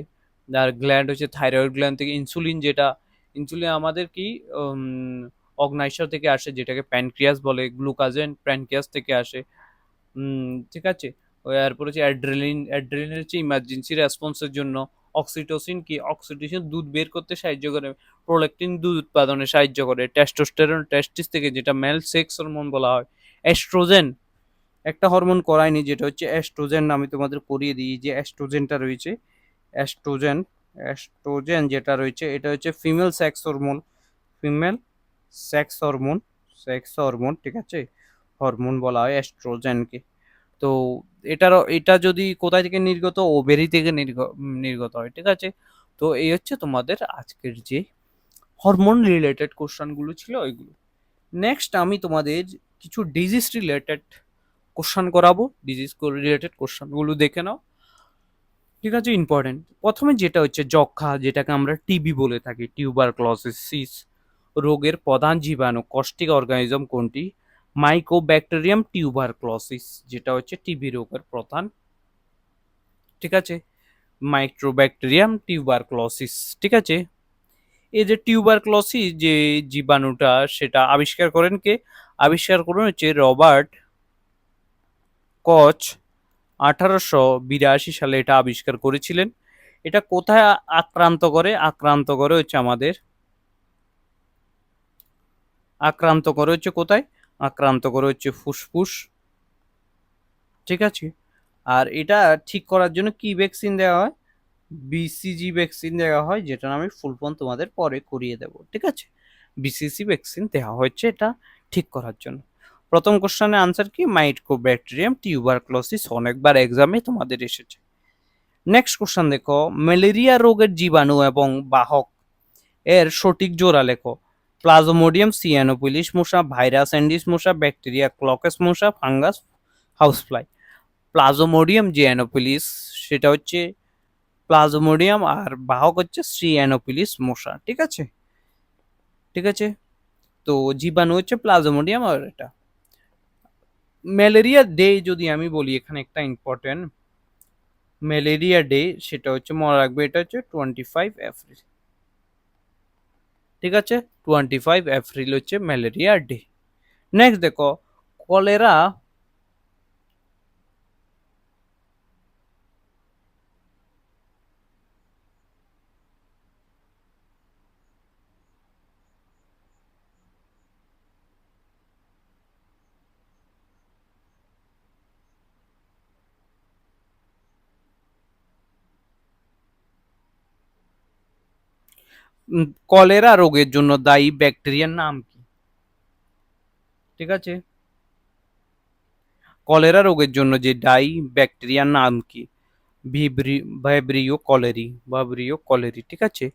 আর গ্ল্যান্ড হচ্ছে থাইরয়েড গ্ল্যান্ড থেকে ইনসুলিন, যেটা ইনসুলিন আমাদের কি অগ্নাশয় থেকে আসে, যেটাকে প্যানক্রিয়াস বলে, গ্লুকাজেন প্যানক্রিয়াস থেকে আসে, ঠিক আছে। এরপর হচ্ছে অ্যাড্রেলিন, অ্যাড্রেলিন হচ্ছে ইমার্জেন্সি রেসপন্সের জন্য, অক্সিটোসিন কি, অক্সিটোসিন দুধ বের করতে সাহায্য করে, প্রোল্যাক্টিন দুধ উৎপাদনে সাহায্য করে, টেস্টোস্টেরন টেস্টিস থেকে, যেটা মেল সেক্স হরমোন বলা হয়, এস্ট্রোজেন, একটা হরমোন করায়নি যেটা হচ্ছে এস্ট্রোজেন, আমি তোমাদের করিয়ে দিই যে এস্ট্রোজেনটা রয়েছে, এস্ট্রোজেন, এস্ট্রোজেন যেটা রয়েছে এটা হচ্ছে female sex hormone, female sex hormone, ঠিক আছে, হরমোন বলা হয় এস্ট্রোজেনকে। তো এটা যদি কোথায় থেকে নির্গত, ওভেরি থেকে নির্গত হয়, ঠিক আছে। তো এই হচ্ছে তোমাদের আজকের যে হরমোন রিলেটেড কোশ্চেনগুলো ছিল ওইগুলো। নেক্সট আমি তোমাদের কিছু ডিজিজ রিলেটেড কোশ্চেন করাবো, ডিজিজ রিলেটেড কোশ্চেনগুলো দেখে নাও, ঠিক আছে, ইম্পর্টেন্ট। প্রথমে যেটা হচ্ছে যক্ষা, যেটাকে আমরা টিবি বলে থাকি, টিউবারক্লোসিস রোগের প্রধান জীবাণু কস্টিক অর্গানিজম কোনটি? মাইকোব্যাকটেরিয়াম টিউবারক্লোসিস, যেটা হচ্ছে টিবি রোগের প্রধান, ঠিক আছে, মাইক্রোব্যাকটেরিয়াম টিউবারক্লোসিস, ঠিক আছে। এই যে টিউবারক্লোসিস যে জীবাণুটা, সেটা আবিষ্কার করেন কে? আবিষ্কার করেন হচ্ছে রবার্ট কচ, 1882 সালে এটা আবিষ্কার করেছিলেন। এটা কোথায় আক্রান্ত করে? আক্রান্ত করে হচ্ছে আমাদের, আক্রান্ত করে হচ্ছে কোথায়? আক্রান্ত করে হচ্ছে ফুসফুস, ঠিক আছে। আর এটা ঠিক করার জন্য কি ভ্যাকসিন দেওয়া হয়? বিসিজি ভ্যাকসিন দেওয়া হয়, যেটা আমি ফুল ফর্ম তোমাদের পরে করিয়ে দেব, ঠিক আছে। বিসিজি ভ্যাকসিন দেওয়া হচ্ছে এটা ঠিক করার জন্য। প্রথম কোশ্চেনের আনসার কি? মাইকোব্যাকটেরিয়াম টিউবারক্লোসিস, অনেকবার এক্সামে তোমাদের এসেছে। নেক্সট কোশ্চেন দেখো, ম্যালেরিয়া রোগের জীবাণু এবং বাহক এর সঠিক জোড়া লেখো। প্লাজমোডিয়াম সিয়ানোফিলিস মশা, ভাইরাস অ্যান্ডিস মশা, ব্যাকটেরিয়া ক্লকেস মশা, ফাঙ্গাস হাউসফ্লাই। প্লাজমোডিয়াম যে অ্যানোফিলিস, সেটা হচ্ছে প্লাজমোডিয়াম, আর বাহক হচ্ছে সিয়ানোফিলিস মশা, ঠিক আছে, ঠিক আছে। তো জীবাণু হচ্ছে প্লাজমোডিয়াম, আর এটা ম্যালেরিয়া ডে যদি আমি বলি, এখানে একটা ইম্পর্টেন্ট ম্যালেরিয়া ডে, সেটা হচ্ছে মনে রাখবে, এটা হচ্ছে 25 এপ্রিল, ঠিক আছে। 25 এপ্রিল হচ্ছে ম্যালেরিয়া ডে। নেক্সট দেখো, কলেরা কলেরা রোগের জন্য দায়ী ব্যাকটেরিয়ার নাম কি? ঠিক আছে, কলেরা রোগের জন্য যে দায়ী ব্যাকটেরিয়ার নাম কি? ভাইব্রিও কলেরি, ঠিক আছে।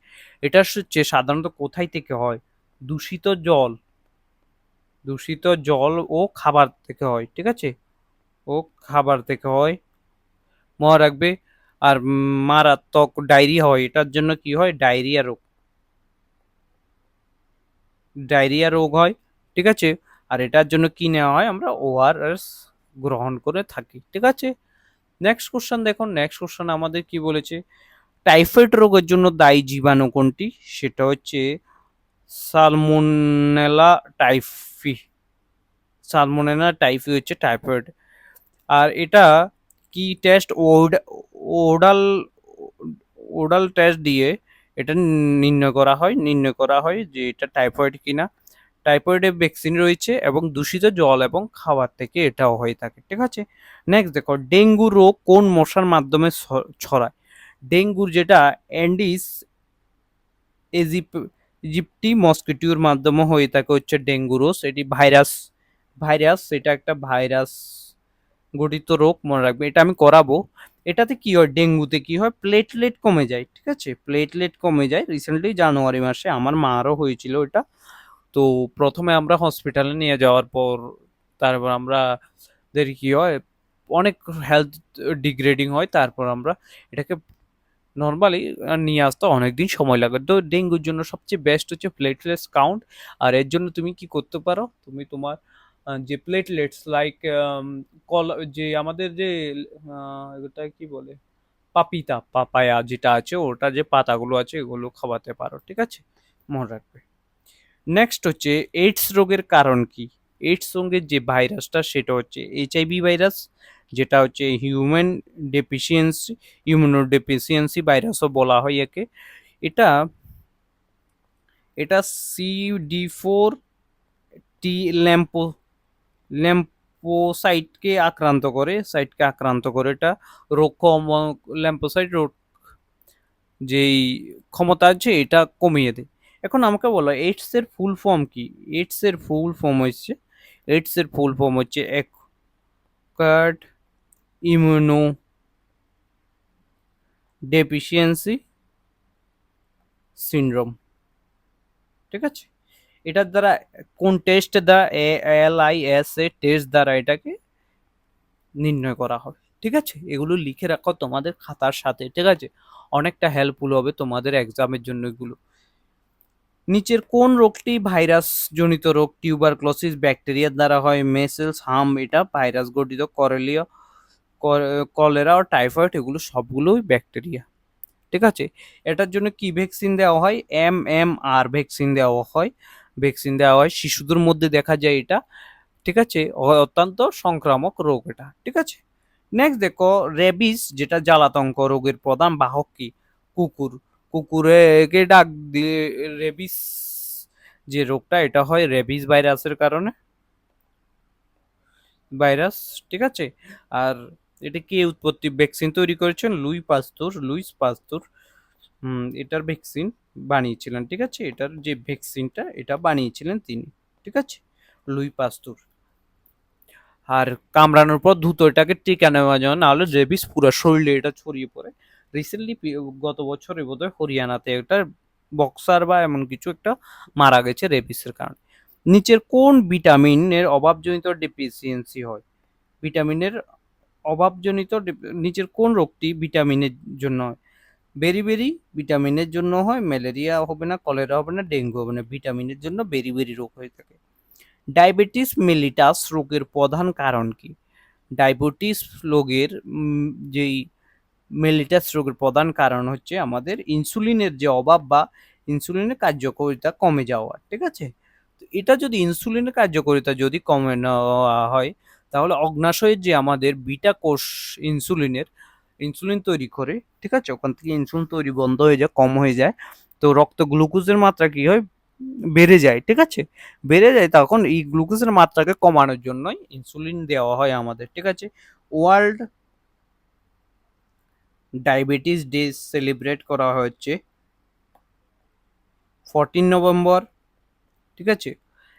এটা হচ্ছে সাধারণত কোথায় থেকে হয়? দূষিত জল, দূষিত জল ও খাবার থেকে হয়, ঠিক আছে, ও খাবার থেকে হয়, মনে রাখবে। আর মারাত্মক ডায়রিয়া হয়, এটার জন্য কি হয়? ডায়রিয়া রোগ হয়, ঠিক আছে। আর এটার জন্য কি নেওয়া হয়? আমরা ওআরএস গ্রহণ করে থাকি, ঠিক আছে। নেক্সট কোশ্চেন দেখুন, নেক্সট কোশ্চেন আমাদের কি বলেছে? টাইফয়েড রোগের জন্য দায়ী জীবাণু কোনটি? সেটা হচ্ছে সালমোনেলা টাইফি, সালমোনেলা টাইফি হচ্ছে টাইফয়েড। আর এটা কি টেস্ট? ওডাল ওডাল টেস্ট দিয়ে এটা নির্ণয় করা হয় যে এটা টাইফয়েড কিনা। টাইফয়েডের ভ্যাকসিন রয়েছে এবং দূষিত জল এবং খাবার থেকে এটাও হয়ে থাকে, ঠিক আছে। নেক্সট দেখো, ডেঙ্গু রোগ কোন মশার মাধ্যমে ছড়ায়? ডেঙ্গুর যেটা অ্যান্ডিস ইজিপ্টি মস্কিটোর মাধ্যমে হয়ে থাকে হচ্ছে ডেঙ্গু রোগ। এটি ভাইরাস, এটা একটা ভাইরাস গঠিত রোগ, মনে রাখবে, এটা আমি করাবো। এটাতে কি হয়, ডেঙ্গুতে কি হয়, প্লেটলেট কমে যায়, ঠিক আছে, প্লেটলেট কমে যায়। রিসেন্টলি জানুয়ারি মাসে আমার মারও হয়েছিল এটা। তো প্রথমে আমরা হসপিটালে নিয়ে যাওয়ার পর তারপর আমরা দের কি হয়, অনেক হেলথ ডিগ্রেডিং হয়, তারপর আমরা এটাকে নর্মালি নিয়ে আসতে অনেকদিন সময় লাগে। তো ডেঙ্গুর জন্য সবচেয়ে বেস্ট হচ্ছে প্লেটলেটস কাউন্ট। আর এর জন্য তুমি কি করতে পারো, তুমি তোমার যে প্লেটলেটস লাইক কল, যে আমাদের যে ওটা কি বলে, পাপিতা পাপায়া যেটা আছে, ওটা যে পাতাগুলো আছে এগুলো খাওয়াতে পারো, ঠিক আছে, মনে রাখবে। নেক্সট হচ্ছে এইডস রোগের কারণ কি। এইডস রোগের যে ভাইরাসটা সেটা হচ্ছে এইচআইভি ভাইরাস, যেটা হচ্ছে হিউম্যান ডেফিসিয়েন্সি, ইমিউনোডেফিসিয়েন্সি ভাইরাসও বলা হয় একে। এটা এটা CD4 টি ল্যাম্পো ল্যাম্পোসাইটকে আক্রান্ত করে, সাইটকে আক্রান্ত করে। এটা রোগ ল্যাম্পোসাইট রোগ যেই ক্ষমতা আছে এটা কমিয়ে দেয়। এখন আমাকে বলো এইডস এর ফুল ফর্ম কি। এইডস এর ফুল ফর্ম হচ্ছে অ্যাকোয়ার্ড ইমিউনো ডেফিসিয়েন্সি সিনড্রোম, ঠিক আছে। এটার দ্বারা কোন টেস্ট দ্বারা, ALISA টেস্ট দ্বারা এটাকে নির্ণয় করা হবে, ঠিক আছে। এগুলো লিখে রাখো তোমাদের খাতার সাথে, ঠিক আছে, অনেকটা হেল্পফুল হবে তোমাদের এক্সামের জন্য এগুলো। নিচের কোন রোগটি ভাইরাস জনিত রোগ, টিউবারক্লোসিস ব্যাকটেরিয়ার দ্বারা হয়, মেসেলস হাম এটা ভাইরাস গঠিত, কলেরা ও টাইফয়েড এগুলো সবগুলোই ব্যাকটেরিয়া, ঠিক আছে। এটার জন্য কি ভ্যাকসিন দেওয়া হয়, MMR ভ্যাকসিন দেওয়া হয়। শিশুদের মধ্যে দেখা যায় এটা, ঠিক আছে, অত্যন্ত সংক্রামক রোগ এটা, ঠিক আছে। নেক্সট দেখো রেবিস, যেটা জ্বালাতঙ্ক রোগের প্রধান বাহক কি, কুকুর। কুকুরকে ডাক দিয়ে রেবিস যে রোগটা এটা হয় রেবিস ভাইরাসের কারণে, ভাইরাস, ঠিক আছে। আর এটা কে উৎপত্তি, ভ্যাকসিন তৈরি করেছেন লুইস পাস্তুর। এটার ভ্যাকসিন বানিয়েছিলেন, ঠিক আছে, এটার যে ভ্যাকসিনটা এটা বানিয়েছিলেন তিনি, ঠিক আছে, লুই পাস্তুর। আর কামড়ানোর পর দ্রুত এটাকে টিকা নেওয়া যায়, নাহলে রেবিস পুরো শরীরে এটা ছড়িয়ে পড়ে। রিসেন্টলি গত বছরে বোধহয় হরিয়ানাতে একটা বক্সার বা এমন কিছু একটা মারা গেছে রেবিসের কারণে। নিচের কোন ভিটামিনের অভাবজনিত ডেফিসিয়েন্সি হয়, ভিটামিনের অভাবজনিত নিচের কোন রোগটি ভিটামিনের জন্য হয়, বেরি ভিটামিনের জন্য হয়, ম্যালেরিয়া হবে না, কলেরা হবে না, ডেঙ্গু হবে না, ভিটামিনের জন্য বেরি রোগ হয়ে থাকে। ডায়াবেটিস মেলিটাস রোগের প্রধান কারণ কি, ডায়াবেটিস রোগের যেই মেলিটাস রোগের প্রধান কারণ হচ্ছে আমাদের ইনসুলিনের যে অভাব বা ইনসুলিনের কার্যকারিতা কমে যাওয়া, ঠিক আছে। তো এটা যদি ইনসুলিনের কার্যকারিতা যদি কমে নেওয়া হয়, তাহলে অগ্নাশয়ের যে আমাদের বিটা কোষ ইনসুলিন তৈরি করে, ঠিক আছে, ওখান থেকে ইনসুলিন তৈরি বন্ধ হয়ে যায়, কম হয়ে যায়। তো রক্ত গ্লুকোজের মাত্রা কি হয়, বেড়ে যায়, ঠিক আছে, বেড়ে যায়। তখন এই গ্লুকোজের মাত্রাকে কমানোর জন্যই ইনসুলিন দেওয়া হয় আমাদের, ঠিক আছে। ওয়ার্ল্ড ডায়াবেটিস ডে সেলিব্রেট করা হচ্ছে 14 নভেম্বর, ঠিক আছে।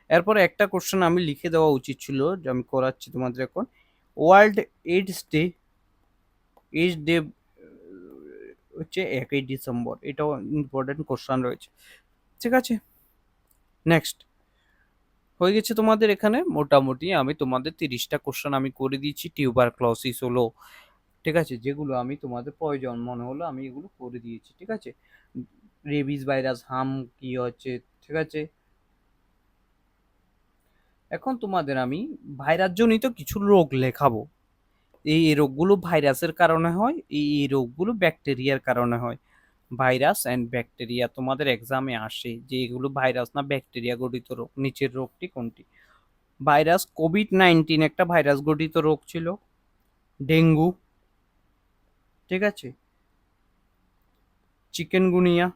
এরপরে একটা কোশ্চেন আমি লিখে দেওয়া উচিত ছিল, যে আমি করাচ্ছি তোমাদের এখন। ওয়ার্ল্ড এইডস ডে হচ্ছে 1 ডিসেম্বর, এটাও ইম্পর্টেন্ট কোশ্চেন রয়েছে, ঠিক আছে। নেক্সট হয়ে গেছে তোমাদের এখানে মোটামুটি আমি তোমাদের 30টা কোশ্চেন আমি করে দিয়েছি। টিউবারক্লোসিস হলো, ঠিক আছে, যেগুলো আমি তোমাদের প্রয়োজন মনে হলো আমি এগুলো করে দিয়েছি, ঠিক আছে। রেবিস ভাইরাস হাম কি হচ্ছে, ঠিক আছে। এখন তোমাদের আমি ভাইরাস জনিত কিছু রোগ লেখাবো। এই রোগগুলো ভাইরাসের কারণে হয়, এই রোগগুলো ব্যাকটেরিয়ার কারণে হয়। ভাইরাস অ্যান্ড ব্যাকটেরিয়া তোমাদের এক্সামে আসে যে এগুলো ভাইরাস না ব্যাকটেরিয়া গঠিত রোগ। নিচের রোগটি কোনটি, ভাইরাস কোভিড-19 একটা ভাইরাস গঠিত রোগ ছিল, ডেঙ্গু, ঠিক আছে, চিকেনগুনিয়া,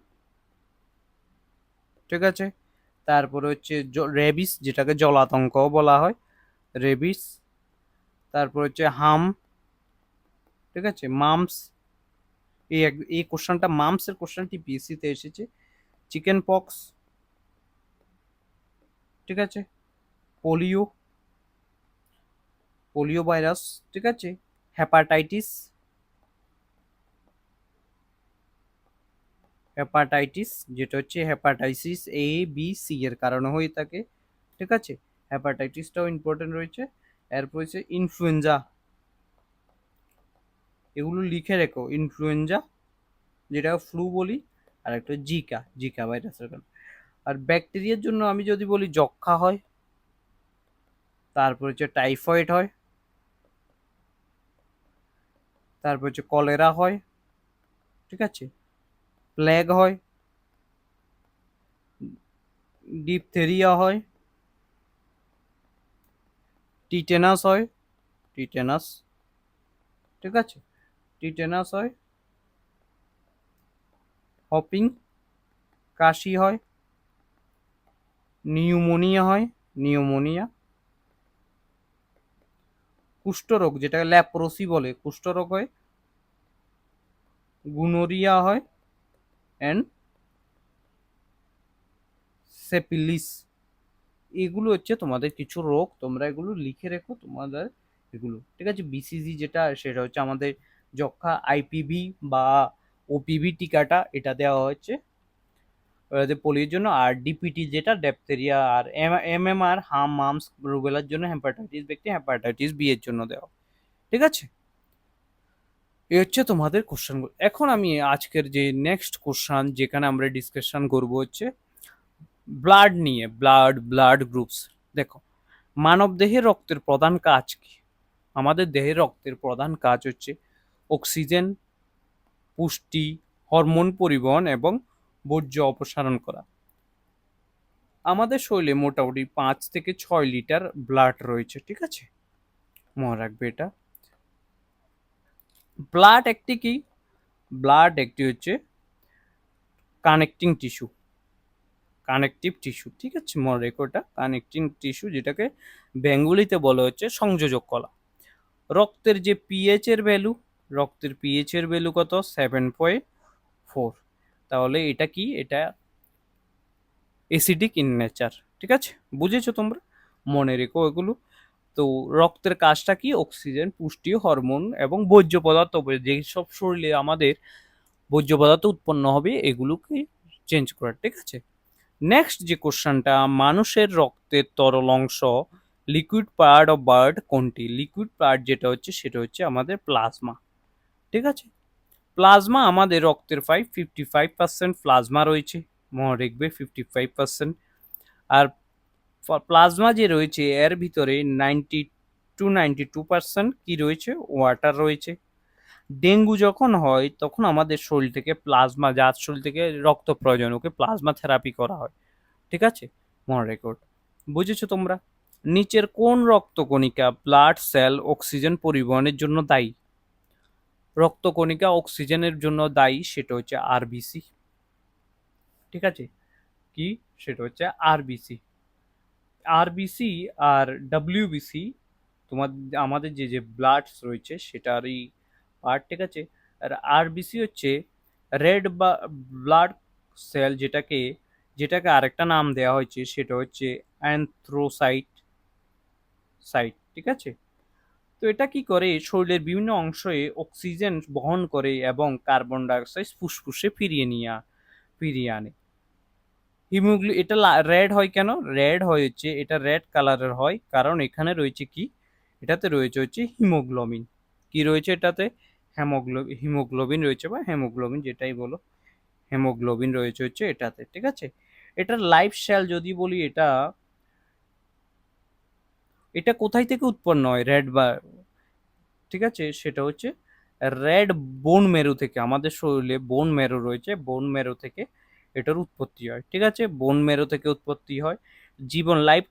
ঠিক আছে, তারপরে হচ্ছে রেবিস যেটাকে জলাতঙ্কও বলা হয়, রেবিস, তারপর হচ্ছে হাম, ঠিক আছে, মামস, এই কোশ্চেনটা মামসের কোশ্চেনটি পিএসসি তে এসেছে, চিকেন পক্স, ঠিক আছে, পোলিও, পোলিও ভাইরাস, ঠিক আছে, হেপাটাইটিস, হেপাটাইটিস যেটা হচ্ছে হেপাটাইটিস এ বি সি এর কারণে হয়ে থাকে, ঠিক আছে, হেপাটাইটিসটাও ইম্পর্টেন্ট রয়েছে। এরপর হচ্ছে ইনফ্লুয়েঞ্জা, এগুলো লিখে রেখো, ইনফ্লুয়েঞ্জা যেটা ফ্লু বলি, আর একটা জিকা, জিকা ভাইরাসের কারণে। আর ব্যাকটেরিয়ার জন্য আমি যদি বলি যক্ষা হয়, তারপর হচ্ছে টাইফয়েড হয়, তারপর হচ্ছে কলেরা হয়, ঠিক আছে, প্লেগ হয়, ডিপথেরিয়া হয়, টিটেনাস হয়, টিটেনাস, ঠিক আছে, টিটেনাস হয়, হপিং কাশি হয়, নিউমোনিয়া হয়, নিউমোনিয়া, কুষ্ঠরোগ যেটাকে ল্যাপ্রোসি বলে, কুষ্ঠরোগ হয়, গুনোরিয়া হয়, অ্যান্ড সেপিলিস। এগুলো হচ্ছে তোমাদের কিছু রোগ, তোমরা এগুলো লিখে রেখো তোমাদের এগুলো, ঠিক আছে। বিসিজি যেটা সেটা হচ্ছে আমাদের যক্ষা, আইপিভি বা ওপিভি টিকাটা এটা দেওয়া হচ্ছে পোলিওর জন্য, আর ডিপিটি যেটা ডেপথেরিয়া, আর এমএমআর হাম মামস রুবেলার জন্য, হেপাটাইটিস ব্যক্তি হেপাটাইটিস বি এর জন্য দেওয়া, ঠিক আছে। এই হচ্ছে তোমাদের কোশ্চেনগুলো। এখন আমি আজকের যে নেক্সট কোশ্চেন যেখানে আমরা ডিসকাশন করব হচ্ছে ব্লাড নিয়ে, ব্লাড গ্রুপস। দেখো, মানব দেহে রক্তের প্রধান কাজ কি? আমাদের দেহে রক্তের প্রধান কাজ হচ্ছে অক্সিজেন, পুষ্টি, হরমোন পরিবহন এবং বর্জ্য অপসারণ করা। আমাদের শরীরে মোটামুটি 5 থেকে 6 লিটার ব্লাড রয়েছে, ঠিক আছে, মনে রাখবে এটা। ব্লাড একটি কি? ব্লাড একটি হচ্ছে কানেক্টিং টিস্যু, কানেকটিভ টিস্যু, ঠিক আছে, মনে রেখো এটা কানেক্টিং টিস্যু, যেটাকে বেঙ্গলিতে বলা হচ্ছে সংযোজক কলা। রক্তের যে পিএইচ এর ভ্যালু, রক্তের পিএইচ এর ভ্যালু কত? 7.4। তাহলে এটা কি? এটা অ্যাসিডিক ইন নেচার, ঠিক আছে, বুঝেছো তোমরা, মনে রেখো এগুলো। তো রক্তের কাজটা কি? অক্সিজেন, পুষ্টি, হরমোন এবং বর্জ্য পদার্থ, যেসব শরীরে আমাদের বর্জ্য পদার্থ উৎপন্ন হবে এগুলোকে চেঞ্জ করা, ঠিক আছে। নেক্সট যে কোশ্চেনটা, মানুষের রক্তের তরল অংশ লিকুইড পার্ট অফ বার্ড কোনটি? লিকুইড পার্ট যেটা হচ্ছে সেটা হচ্ছে আমাদের প্লাজমা, ঠিক আছে। প্লাজমা আমাদের রক্তের 55% প্লাজমা রয়েছে, মনে রাখবে 55%। আর প্লাজমা যে রয়েছে এর ভিতরে 92% কি রয়েছে? ওয়াটার রয়েছে। ডেঙ্গু যখন হয় তখন আমাদের শরীর থেকে প্লাজমা, যার শরীর থেকে রক্ত প্রয়োজন, ওকে প্লাজমা থেরাপি করা হয়, ঠিক আছে, মনে রেকর্ড, বুঝেছো তোমরা। নিচের কোন রক্তকণিকা ব্লাড সেল অক্সিজেন পরিবহনের জন্য দায়ী? রক্তকণিকা অক্সিজেনের জন্য দায়ী, সেটা হচ্ছে আরবিসি, ঠিক আছে, কি? সেটা হচ্ছে আরবিসি। আরবিসি আর ডাব্লিউবিসি তোমার আমাদের যে যে ব্লাড রয়েছে সেটারই পার্ট, ঠিক আছে। আর আরবিসি হচ্ছে রেড বা ব্লাড সেল, যেটাকে যেটাকে আরেকটা নাম দেওয়া হয়েছে সেটা হচ্ছে অ্যানথ্রোসাইট সাইট, ঠিক আছে। তো এটা কি করে? শরীরের বিভিন্ন অংশে অক্সিজেন বহন করে এবং কার্বন ডাইঅক্সাইড ফুসফুসে ফিরিয়ে আনে। এটা রেড হয় কেন? রেড হচ্ছে, এটা রেড কালারের হয় কারণ এখানে রয়েছে কি? এটাতে রয়েছে হচ্ছে হিমোগ্লোবিন। কি রয়েছে এটাতে? হিমোগ্লোবিন রয়েছে, বা হেমোগ্লোবিন যেটাই বলো, হেমোগ্লোবিন রয়েছে হচ্ছে এটাতে, ঠিক আছে। এটার লাইফ সেল যদি বলি, এটা এটা কোথায় থেকে উৎপন্ন হয়? রেড বা, ঠিক আছে, সেটা হচ্ছে রেড বোন মেরু থেকে। আমাদের শরীরে বোন মেরু রয়েছে, বোন মেরু থেকে এটার উৎপত্তি হয়, ঠিক আছে, বোন মেরু থেকে উৎপত্তি হয়। জীবন লাইফ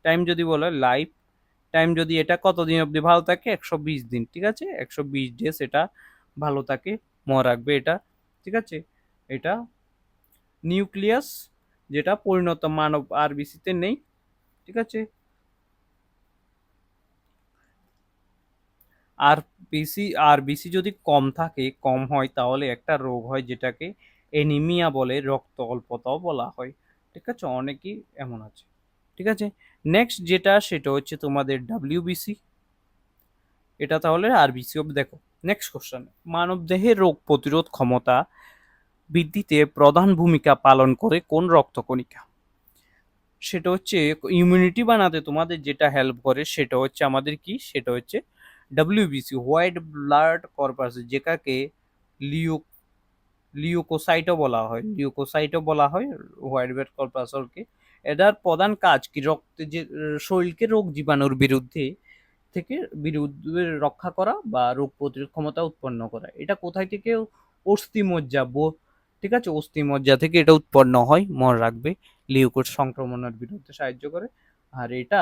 টাইম যদি বলো, লাইফ টাইম যদি এটা কতদিন অবধি ভালো থাকে? 120 দিন, ঠিক আছে, 120 ডেজ এটা ভালো থাকে, মনে রাখবে এটা, ঠিক আছে। এটা নিউক্লিয়াস যেটা পরিণত মানব আরবিসিতে নেই, ঠিক আছে। আর আরবিসি যদি কম থাকে, কম হয়, তাহলে একটা রোগ হয় যেটাকে এনিমিয়া বলে, রক্ত অল্পতাও বলা হয়, ঠিক আছে, অনেকেই এমন আছে, ঠিক আছে। নেক্সট যেটা সেটা হচ্ছে তোমাদের ডাব্লিউবিসি, এটা তাহলে আরবিসি। দেখো নেক্সট কোশ্চেন, মানব দেহের রোগ প্রতিরোধ ক্ষমতা বৃদ্ধিতে প্রধান ভূমিকা পালন করে কোন রক্তকণিকা? সেটা হচ্ছে ইমিউনিটি বানাতে তোমাদের যেটা হেল্প করে সেটা হচ্ছে আমাদের কি, সেটা হচ্ছে ডব্লিউবিসি, হোয়াইট ব্লাড কর্পাস, যেটাকে লিও লিউকোসাইটও বলা হয়, হোয়াইট ব্লাড কর্পাসলকে। এটার প্রধান কাজ কি, রক্তে যে শরীরকে রোগ জীবাণুর বিরুদ্ধে রক্ষা করা বা রোগ প্রতিরোধ ক্ষমতা উৎপন্ন করা। এটা কোথায় থেকে? অস্থিমজ্জা, ঠিক আছে, অস্থিমজ্জা থেকে এটা উৎপন্ন হয়, মনে রাখবে। লিউকোড সংক্রমণের বিরুদ্ধে সাহায্য করে। আর এটা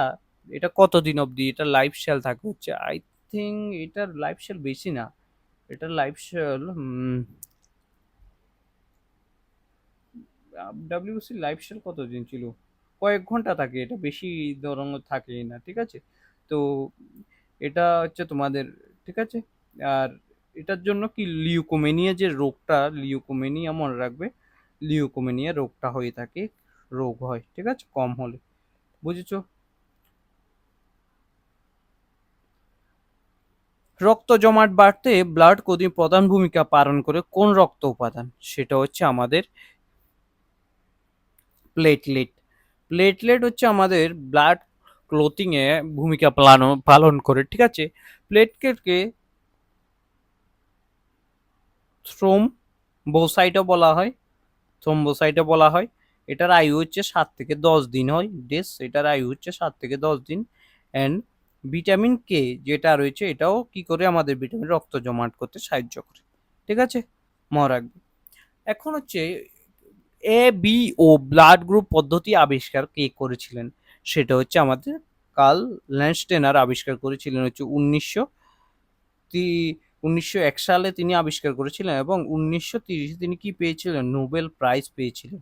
এটা কতদিন অবধি এটা লাইফ স্টাইল থাকে হচ্ছে, আই থিঙ্ক এটার লাইফ স্টাইল বেশি না, এটার life style WC life style কতদিন ছিল, কয়েক ঘন্টা থাকে, এটা বেশি ধরনের থাকে না, ঠিক আছে। তো এটা হচ্ছে তোমাদের, ঠিক আছে। আর এটার জন্য কি, লিউকোমেনিয়া যে রোগটা, লিউকোমেনিয়া মনে রাখবে, লিউকোমেনিয়া রোগটা হয়ে থাকে, রোগ হয়, ঠিক আছে, কম হলে। বুঝেছো? রক্ত জমাট বাড়তে ব্লাড কোডিং প্রধান ভূমিকা পালন করে কোন রক্ত উপাদান? সেটা হচ্ছে আমাদের প্লেটলেট। প্লেটলেট হচ্ছে আমাদের ব্লাড ক্লটিং এ ভূমিকা পালন করে, ঠিক আছে। প্লেটলেটকে থ্রোম্বোসাইটও বলা হয়, এটার আয়ু হচ্ছে 7 থেকে 10 দিন হয়, এটার আয়ু হচ্ছে 7 থেকে 10 দিন। অ্যান্ড ভিটামিন কে যেটা রয়েছে, এটাও কি করে, আমাদের ভিটামিন রক্ত জমাট করতে সাহায্য করে, ঠিক আছে, মনে রাখবে। এখন হচ্ছে A B O blood group পদ্ধতি আবিষ্কার কে করেছিলেন? সেটা হচ্ছে আমাদের কার্ল ল্যান্ডস্টেনার আবিষ্কার করেছিলেন হচ্ছে 1901 সালে তিনি আবিষ্কার করেছিলেন, এবং 1930 তিনি কি পেয়েছিলেন, নোবেল প্রাইজ পেয়েছিলেন,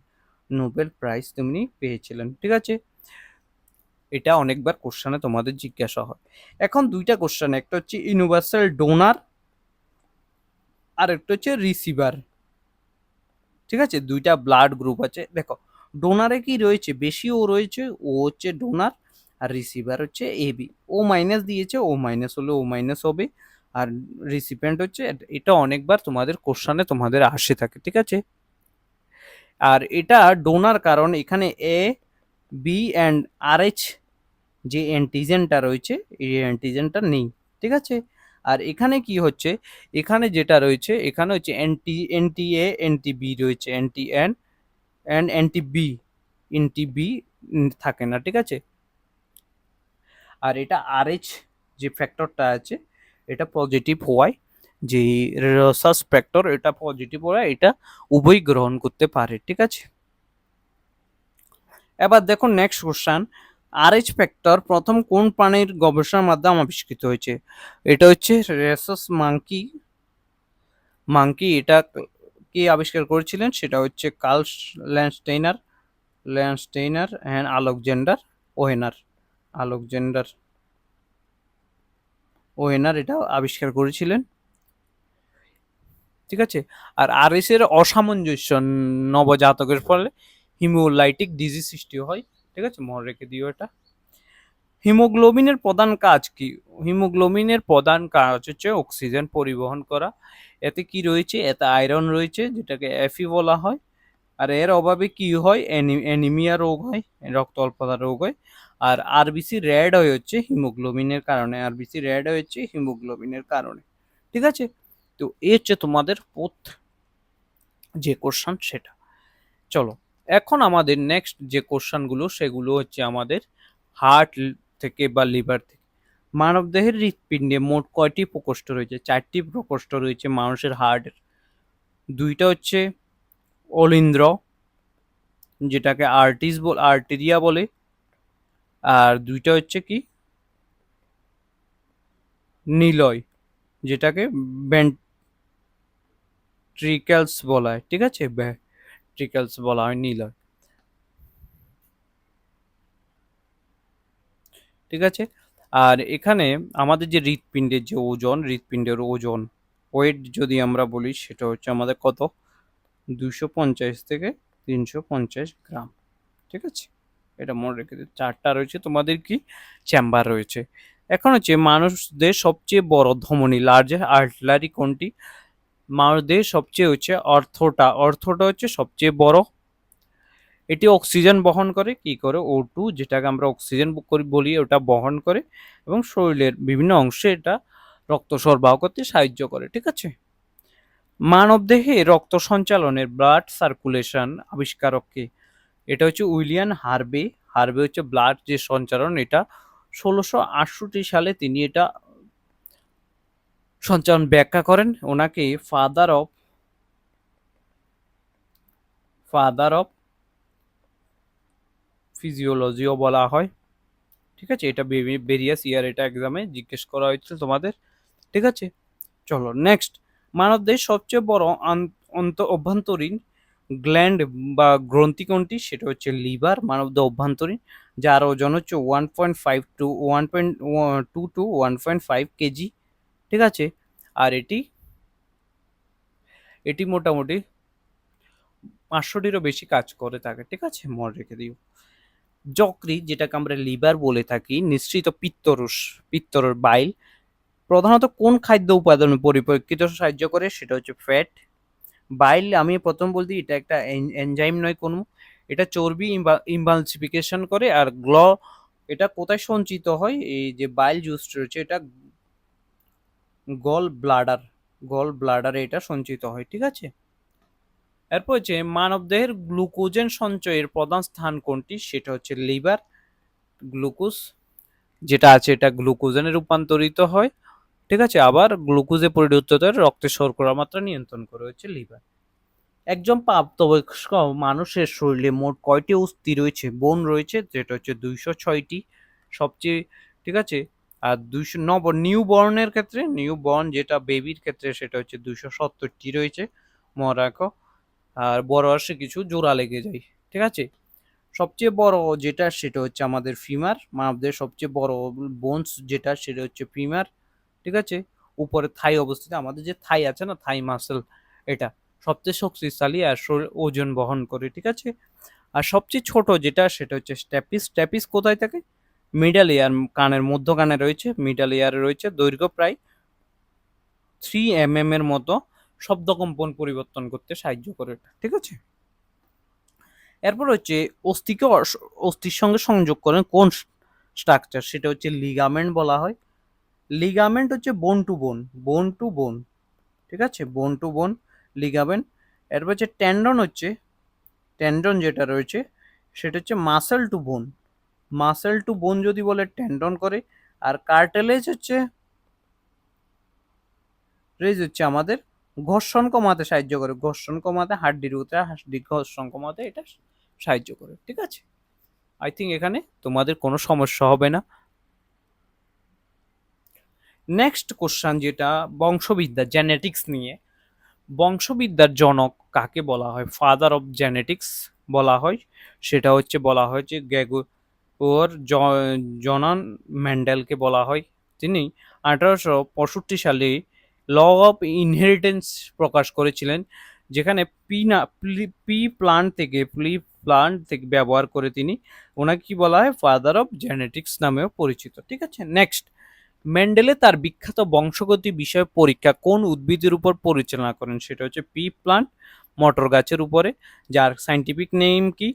তিনি পেয়েছিলেন, ঠিক আছে। এটা অনেকবার কোশ্চেনে তোমাদের জিজ্ঞাসা হয়। এখন দুইটা কোশ্চেন, একটা হচ্ছে ইউনিভার্সাল ডোনার আর একটা হচ্ছে রিসিভার, ঠিক আছে। দুইটা ব্লাড গ্রুপ আছে, দেখো ডোনারে কি রয়েছে, বেশি ও রয়েছে, ও হচ্ছে ডোনার, আর রিসিভার হচ্ছে এবি, ও মাইনাস দিয়েছে, ও মাইনাস হলে ও মাইনাস হবে। আর রিসিপিয়েন্ট হচ্ছে, এটা অনেকবার তোমাদের কোশ্চেনে তোমাদের আসে থাকে, ঠিক আছে। আর এটা ডোনার, কারণ এখানে A B and R H যে অ্যান্টিজেনটা রয়েছে, এই অ্যান্টিজেনটা নেই, ঠিক আছে। আর এখানে কি হচ্ছে, এখানে যেটা রয়েছে, এখানে হচ্ছে এনটি এ এনটি বি রয়েছে, N T N and N T B থাকে না, ঠিক আছে। আর এটা আরএইচ যে ফ্যাক্টরটা আছে, এটা পজিটিভ হওয়ায়, যে রেসাস ফ্যাক্টর, এটা পজিটিভ হওয়ায় এটা উভয় গ্রহণ করতে পারে, ঠিক আছে। এবার দেখো নেক্সট কোশ্চেন, আরএইচ ফ্যাক্টর প্রথম কোন প্রাণীর গবেষণার মাধ্যমে আবিষ্কৃত হয়েছে? এটা হচ্ছে রেসাস মাঙ্কি, এটা কে আবিষ্কার করেছিলেন? সেটা হচ্ছে কার্ল ল্যান্ডস্টেইনার অ্যান্ড ওহেনার আলেকজান্ডার ওহেনার এটা আবিষ্কার করেছিলেন, ঠিক আছে। আর আরএস এর অসামঞ্জস্য নবজাতকের ফলে হিমোলাইটিক ডিজিজ সৃষ্টি হয়, ঠিক আছে, মনে রেখে দিও এটা। হিমোগ্লোবিনের প্রধান কাজ কি? হিমোগ্লোবিনের প্রধান কাজ হচ্ছে অক্সিজেন পরিবহন করা। এতে কি রয়েছে, এতে আয়রন রয়েছে, যেটাকে এফি বলা হয়। আর এর অভাবে কি হয়, অ্যানিমিয়া রোগ হয়, রক্ত অল্পতা রোগ হয়। আর আরবিসি রেড হচ্ছে হিমোগ্লোবিনের কারণে, ঠিক আছে। তো এই হচ্ছে তোমাদের যে কোশ্চেন সেটা। চলো এখন আমাদের নেক্সট যে কোশ্চেনগুলো, সেগুলো হচ্ছে আমাদের হার্ট থেকে বা লিভার থেকে। মানবদেহের হৃৎপিণ্ডে মোট কয়টি প্রকোষ্ঠ রয়েছে? 4টি প্রকোষ্ঠ রয়েছে মানুষের হার্টের। দুইটা হচ্ছে অলিন্দ্র, যেটাকে আর্টেরিয়া বলে, আর দুইটা হচ্ছে কি, নিলয়, যেটাকে ভেন্ট্রিকলস বলা হয়, ঠিক আছে, ভেন্ট্রিকলস বলা হয়, নিলয়, ঠিক আছে। আর এখানে আমাদের যে হৃৎপিণ্ডের ওজন ওয়েট যদি আমরা বলি, সেটা হচ্ছে আমাদের কত, 250 থেকে 350 গ্রাম, ঠিক আছে। এটা মনে রেখে দিই। 4টা রয়েছে তোমাদের কি, চেম্বার রয়েছে। এখন হচ্ছে মানুষদের সবচেয়ে বড় ধমনী, লার্জেস্ট আর্টারি কোনটি? মানবদেহের সবচেয়ে হচ্ছে অর্থটা হচ্ছে সবচেয়ে বড়। এটি অক্সিজেন বহন করে কি করে O2, যেটাকে আমরা অক্সিজেন বলি, ওটা বহন করে এবং শরীরের বিভিন্ন অংশে এটা রক্ত সরবরাহ করতে সাহায্য করে। ঠিক আছে, মানবদেহে রক্ত সঞ্চালনের ব্লাড সার্কুলেশন আবিষ্কারক কে? এটা হচ্ছে উইলিয়াম হার্ভে। হার্ভে হচ্ছে ব্লাড যে সঞ্চালন, এটা 1668 সালে তিনি এটা সঞ্চালন ব্যাখ্যা করেন। ওনাকে ফাদার অফ ফিজিওলজিও বলা হয়। ঠিক আছে, এটা বেরিয়াস ইয়ার এটা এক্সামে জিজ্ঞেস করা হয়েছিল তোমাদের। ঠিক আছে, চলো নেক্সট। মানবদেহের সবচেয়ে বড় অভ্যন্তরীণ গ্ল্যান্ড বা গ্রন্থি কোনটি? সেটা হচ্ছে লিভার, মানবদেহ অভ্যন্তরীণ, যার ওজন হচ্ছে 1.5 টু 1.5 কেজি। ঠিক আছে, আর এটি এটি মোটামুটি 500টিরও বেশি কাজ করে থাকে। ঠিক আছে, মনে রেখে দিও। যকৃৎ, যেটাকে আমরা লিভার বলে থাকি, নিঃসৃত পিত্তরস বাইল প্রধানত কোন খাদ্য উপাদানে পরিপরিকৃত সাহায্য করে? সেটা হচ্ছে ফ্যাট। বাইল আমি প্রথম বলতে এটা একটা এনজাইম নয় কোনো, এটা চর্বি ইমবালসিফিকেশন করে। আর এটা কোথায় সঞ্চিত হয়? এই যে বাইল জুস রয়েছে এটা গল ব্লাডারে এটা সঞ্চিত হয়। ঠিক আছে, এরপর হচ্ছে মানবদেহের গ্লুকোজেন সঞ্চয়ের প্রধান স্থান কোনটি? সেটা হচ্ছে লিভার। গ্লুকোজ যেটা আছে এটা গ্লুকোজেনে রূপান্তরিত হয়। ঠিক আছে, আবার গ্লুকোজে পরিণত হয়ে রক্তের শর্করা মাত্রা নিয়ন্ত্রণ করে হচ্ছে লিভার। একজন প্রাপ্তবয়স্ক মানুষের শরীরে মোট কয়টি অস্থি রয়েছে, বোন রয়েছে? যেটা হচ্ছে 206টি সবচেয়ে। ঠিক আছে, আর 200 নিউ বর্নের ক্ষেত্রে, নিউ বর্ন যেটা বেবির ক্ষেত্রে, সেটা হচ্ছে 270টি রয়েছে, মনে রাখো। আর বড় আসে কিছু জোড়া লেগে যায়। ঠিক আছে, সবচেয়ে বড় যেটা সেটা হচ্ছে আমাদের ফিমার, মানবদের সবচেয়ে বড় বোনস যেটা সেটা হচ্ছে ফিমার। ঠিক আছে, উপরে থাই অবস্থিত, আমাদের যে থাই আছে না, থাই মাসেল, এটা সবচেয়ে শক্তিশালী আর ওজন বহন করে। ঠিক আছে, আর সবচেয়ে ছোট যেটা সেটা হচ্ছে স্ট্যাপিস কোথায় থাকে? মিডল ইয়ার, কানের মধ্য কানে রয়েছে, মিডল ইয়ারে রয়েছে, দৈর্ঘ্য প্রায় 3 mm এর মতো, শব্দ কম্পন পরিবর্তন করতে সাহায্য করে এটা। ঠিক আছে, এরপর হচ্ছে অস্থিকে অস্থির সঙ্গে সংযোগ করেন কোন স্ট্রাকচার? সেটা হচ্ছে লিগামেন্ট বলা হয়। লিগামেন্ট হচ্ছে বোন টু বোন। ঠিক আছে, বোন টু বোন লিগামেন্ট। এরপর হচ্ছে টেন্ডন যেটা রয়েছে সেটা হচ্ছে মাসেল টু বোন যদি বলে টেন্ডন করে। আর কার্টেলেজ হচ্ছে আমাদের ঘর্ষণ কমাতে সাহায্য করে, ঘর্ষণ কমাতে, হাড্ডির উতরা হাড্ডির ঘর্ষণ কমাতে এটা সাহায্য করে। ঠিক আছে, আই থিঙ্ক এখানে তোমাদের কোনো সমস্যা হবে না। নেক্সট কোশ্চান যেটা বংশবিদ্যা জেনেটিক্স নিয়ে, বংশবিদ্যার জনক কাকে বলা হয়? ফাদার অফ জেনেটিক্স বলা হয়। সেটা হচ্ছে বলা হয়েছে জনান ম্যান্ডেলকে বলা হয়। তিনি 1865 সালে ল অফ ইনহেরিটেন্স প্রকাশ করেছিলেন, যেখানে প্লি প্লান্ট থেকে ব্যবহার করে তিনি, ওনাকে কি বলা হয়? ফাদার অফ জেনেটিক্স নামেও পরিচিত। ঠিক আছে, নেক্সট। মেন্ডেলে তার বিখ্যাত বংশগতি বিষয় পরীক্ষা কোন উদ্ভিদের উপর পরিচালনা করেন? সেটা হচ্ছে পি প্লান্ট, মটর গাছের উপরে, যার সাইন্টিফিক নেম কি?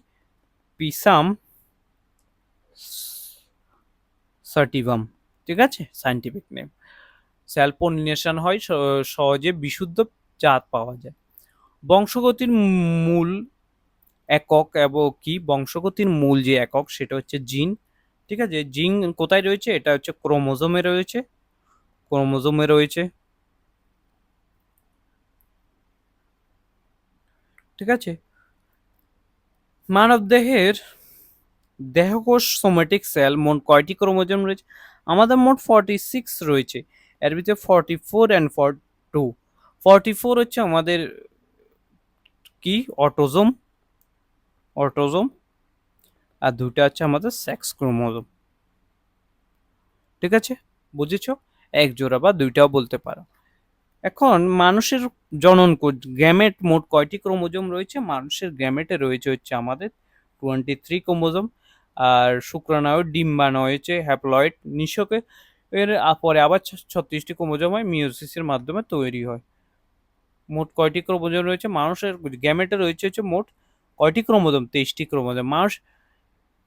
পিসাম সার্টিভাম। ঠিক আছে, সাইন্টিফিক নেম। সেলফ পলিনেশন হয়, সহজে বিশুদ্ধ জাত পাওয়া যায়। বংশগতির মূল একক এবং কি? বংশগতির মূল যে একক সেটা হচ্ছে জিন। ঠিক আছে, জিন কোথায় রয়েছে? এটা হচ্ছে ক্রোমোজোমে রয়েছে। ঠিক আছে, মানবদেহের দেহকোষ সোমেটিক সেল মোট কয়টি ক্রোমোজোম রয়েছে? আমাদের মোট 46 রয়েছে, এর ভিতরে 44 অ্যান্ড 42। 44 হচ্ছে আমাদের কি? Autosome, autosome. আর দুটা হচ্ছে আমাদের সেক্স ক্রোমোজোম। ঠিক আছে, বুঝেছো? এক জোড়া বা দুইটাও বলতে পারো। এখন মানুষের গ্যামেট মোট কয়টি ক্রোমোজোম রয়েছে? মানুষের গ্যামেটে রয়েছে হচ্ছে আমাদের 23 ক্রোমোজোম। আর শুক্রাণুর ডিম্বাণু হয়েছে হ্যাপ্লয়েড, নিষেকে এর পরে আবার 36টি ক্রোমোজোম হয় মিওসিসের মাধ্যমে তৈরি হয়। মোট কয়টি ক্রোমোজোম রয়েছে? মানুষের গ্যামেটে রয়েছে হচ্ছে মোট কয়টি ক্রোমোজোম? 23টি ক্রোমোজোম।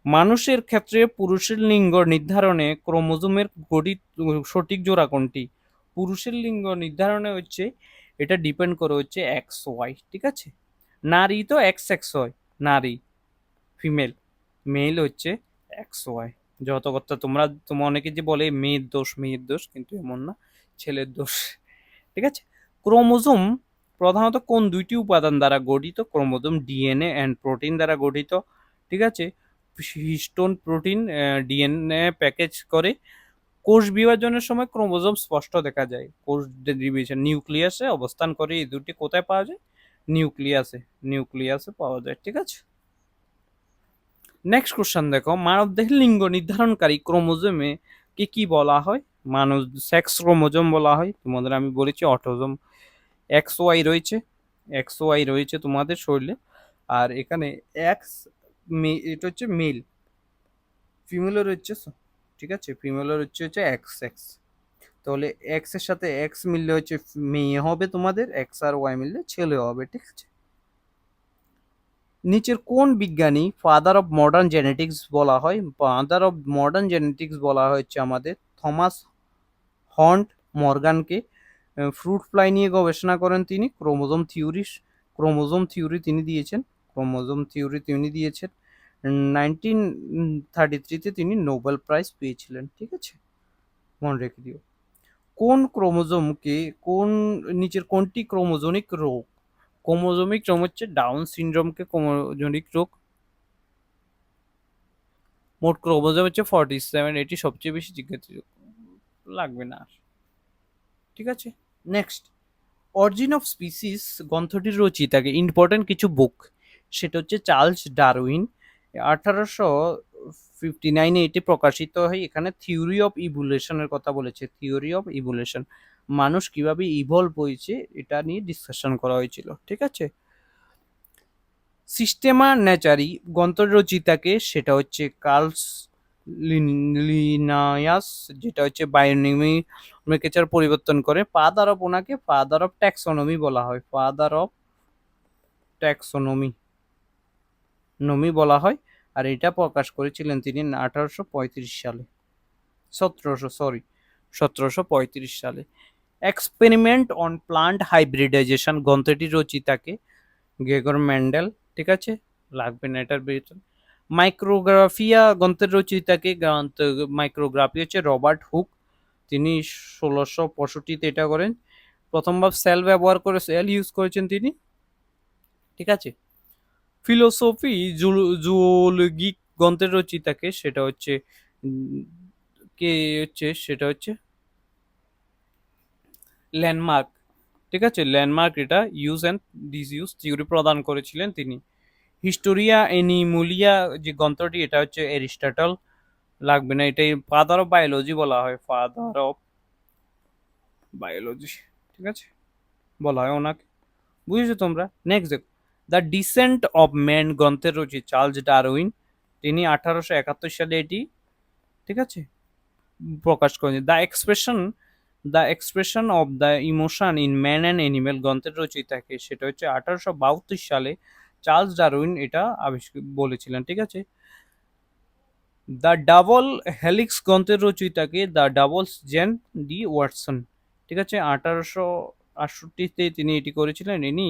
মানুষের ক্ষেত্রে পুরুষের লিঙ্গ নির্ধারণে ক্রোমোজোমের সঠিক জোড়া কোনটি? পুরুষের লিঙ্গ নির্ধারণে হচ্ছে এটা ডিপেন্ড করে হচ্ছে এক্স ওয়াই, ঠিক আছে। নারী তো এক্স এক্স হয়, নারী ফিমেল, মেল হচ্ছে এক্স ওয়াই। যত কথা তোমার অনেকে যে বলে মেয়ের দোষ কিন্তু এমন না, ছেলের দোষ, ঠিক আছে। ক্রোমোজোম প্রধানত কোন দুইটি উপাদান দ্বারা গঠিত? ক্রোমোজোম ডিএনএ অ্যান্ড প্রোটিন দ্বারা গঠিত, ঠিক আছে। হিস্টোন প্রোটিন ডিএনএ প্যাকেজ করে। কোষ বিভাজনের সময় ক্রোমোজোম স্পষ্ট দেখা যায়। কোষ ডিভিশন নিউক্লিয়াসে অবস্থান করে। এই দুটি কোথায় পাওয়া যায়? নিউক্লিয়াসে পাওয়া যায়, ঠিক আছে। নেক্সট কোশ্চেন দেখো, মানবদেহের লিঙ্গ নির্ধারণকারী ক্রোমোজোমে কি বলা হয়? মানব সেক্স ক্রোমোজোম বলা হয়। তোমাদের আমি বলেছি অটোজোম। এক্স ওয়াই রয়েছে তোমাদের শরীরে। আর এখানে এক্স, এটা হচ্ছে মেল, ফিমেলের হচ্ছে, ঠিক আছে, ফিমেলের হচ্ছে এক্স এক্স। তাহলে এক্স এর সাথে এক্স মিললে হচ্ছে মেয়ে হবে তোমাদের, এক্স আর ওয়াই মিললে ছেলে হবে, ঠিক আছে। নিচের কোন বিজ্ঞানী ফাদার অফ মডার্ন জেনেটিক্স বলা হয়? ফাদার অফ মডার্ন জেনেটিক্স বলা হচ্ছে আমাদের থমাস হন্ট মর্গানকে। ফ্রুট ফ্লাই নিয়ে গবেষণা করেন তিনি। ক্রোমোজোম থিওরি তিনি দিয়েছেন। 1933-তে তিনি নোবেল প্রাইজ পেয়েছিলেন, ঠিক আছে, মনে রেখে দিও। নিচের কোনটি ক্রোমোজোমিক রোগ? ক্রোমোজোমিক রোগ হচ্ছে ডাউন সিনড্রোমকে ক্রোমোজোমিক রোগ। মোট ক্রোমোজোম হচ্ছে 47, এটি সবচেয়ে বেশি জিজ্ঞাসা লাগবে না, ঠিক আছে। নেক্সট, অরিজিন অফ স্পিসিস গ্রন্থটির রচয়িতাকে, ইম্পর্টেন্ট কিছু বুক, সেটা হচ্ছে চার্লস ডারউইন। 1859-এ এটি প্রকাশিত হয়। এখানে থিওরি অফ ইভলিউশনের কথা বলেছে। থিওরি অফ ইভলিউশন, মানুষ কিভাবে ইভলভ হয়েছে এটা নিয়ে ডিসকাশন করা হয়েছিল, ঠিক আছে। সিস্টেমা ন্যাচারি গ্রন্থের রচয়িতাকে, সেটা হচ্ছে কার্লস লিনায়াস, যেটা হচ্ছে বায়োনোমিকেচার পরিবর্তন করে। ফাদার অফ ওনাকে ফাদার অফ ট্যাক্সোনমি বলা হয়। ফাদার অফ ট্যাক্সোনমি বলা হয়। আর এটা প্রকাশ করেছিলেন তিনি 1835 সালে, 1735 সালে। এক্সপেরিমেন্ট অন প্লান্ট হাইব্রিডাইজেশন গ্রন্থটির রচয়িতাকে গ্রেগর মেন্ডেল, ঠিক আছে, লাগবে না এটার বেতন। মাইক্রোগ্রাফিয়া গ্রন্থের রচয়িতাকে, মাইক্রোগ্রাফি হচ্ছে রবার্ট হুক। তিনি 1665-তে এটা করেন। প্রথমবার সেল ব্যবহার করে সেল ইউজ করেছেন তিনি, ঠিক আছে। ফিলোসফি জুওলজিক গ্রন্থের রচয়িতাকে, সেটা হচ্ছে সেটা হচ্ছে ল্যান্ডমার্ক, ঠিক আছে। ল্যান্ডমার্ক এটা ইউজ অ্যান্ড ডিসইউজ থিওরি প্রদান করেছিলেন তিনি। হিস্টোরিয়া এনিমুলিয়া যে গ্রন্থটি, এটা হচ্ছে এরিস্টটল, লাগবে না। এটাই ফাদার অফ বায়োলজি বলা হয়। ফাদার অফ বায়োলজি, ঠিক আছে, বলা হয় ওনাকে। বুঝেছো তোমরা? নেক্সট দেখো, দ্য ডিসেন্ট অফ ম্যান গ্রন্থের রচয়িতা চার্লস ডারউইন। তিনি 1871 সালে এটি, ঠিক আছে, প্রকাশ করেন। The expression of the emotion in man and animal গ্রন্থের রচয়িতাকে, সেটা হচ্ছে 1872 সালে চার্লস ডারউইন এটা বলেছিলেন, ঠিক আছে। দ্য ডাবল হেলিক্স গ্রন্থের রচয়িতাকে দ্য ডাবলস জেন ডি ওয়াটসন, ঠিক আছে। 1868-তে তিনি এটি করেছিলেন। ইনি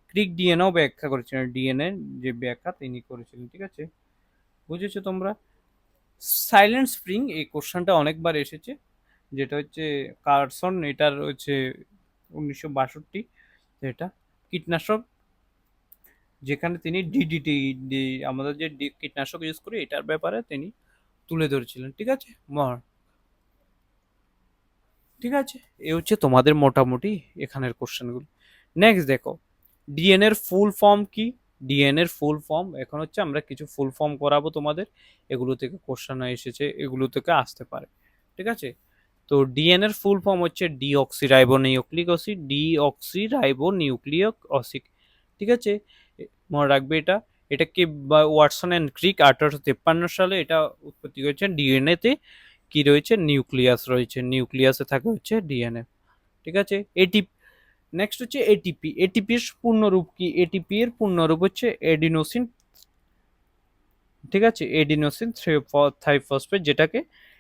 ক্রিক ডিএনএও ব্যাখ্যা করেছিলেন। ডিএনএ যে ব্যাখ্যা তিনি করেছিলেন, ঠিক আছে, বুঝেছো তোমরা? সাইলেন্ট স্প্রিং, এই কোশ্চেনটা অনেকবার এসেছে, যেটা হচ্ছে কার্সন, এটার হচ্ছে 1962, এটা কীটনাশক, যেখানে তিনি ডিডিটি, আমাদের যে কীটনাশক ইউজ করি এটার ব্যাপারে তিনি তুলে ধরেছিলেন, ঠিক আছে। ঠিক আছে, এ হচ্ছে তোমাদের মোটামুটি এখানের কোশ্চেনগুলো। নেক্সট দেখো, ডিএনএ এর ফুল ফর্ম কি? ডিএনএ এর ফুল ফর্ম, এখন হচ্ছে আমরা কিছু ফুল ফর্ম করাবো তোমাদের, এগুলো থেকে কোশ্চেন এসেছে, এগুলো থেকে আসতে পারে, ঠিক আছে। তো ডিএনএ এর ফুল ফর্ম হচ্ছে ডিঅক্সিরাইবোনিউক্লিক অ্যাসিড, ডিঅক্সিরাইবোনিউক্লিক অ্যাসিড, ঠিক আছে, মনে রাখবে এটা। এটাকে ওয়াটসন অ্যান্ড ক্রিক 1853 সালে এটা উৎপত্তি করেছেন। ডিএনএ তে কি রয়েছে? নিউক্লিয়াস রয়েছে, নিউক্লিয়াসে থাকে হচ্ছে ডিএনএ, ঠিক আছে। নেক্সট হচ্ছে এটিপি। এটিপি এর পূর্ণরূপ কি? এটিপি এর পূর্ণরূপ হচ্ছে এডিনোসিন, ঠিক আছে, এডিনোসিন থাইফসফেট, যেটাকে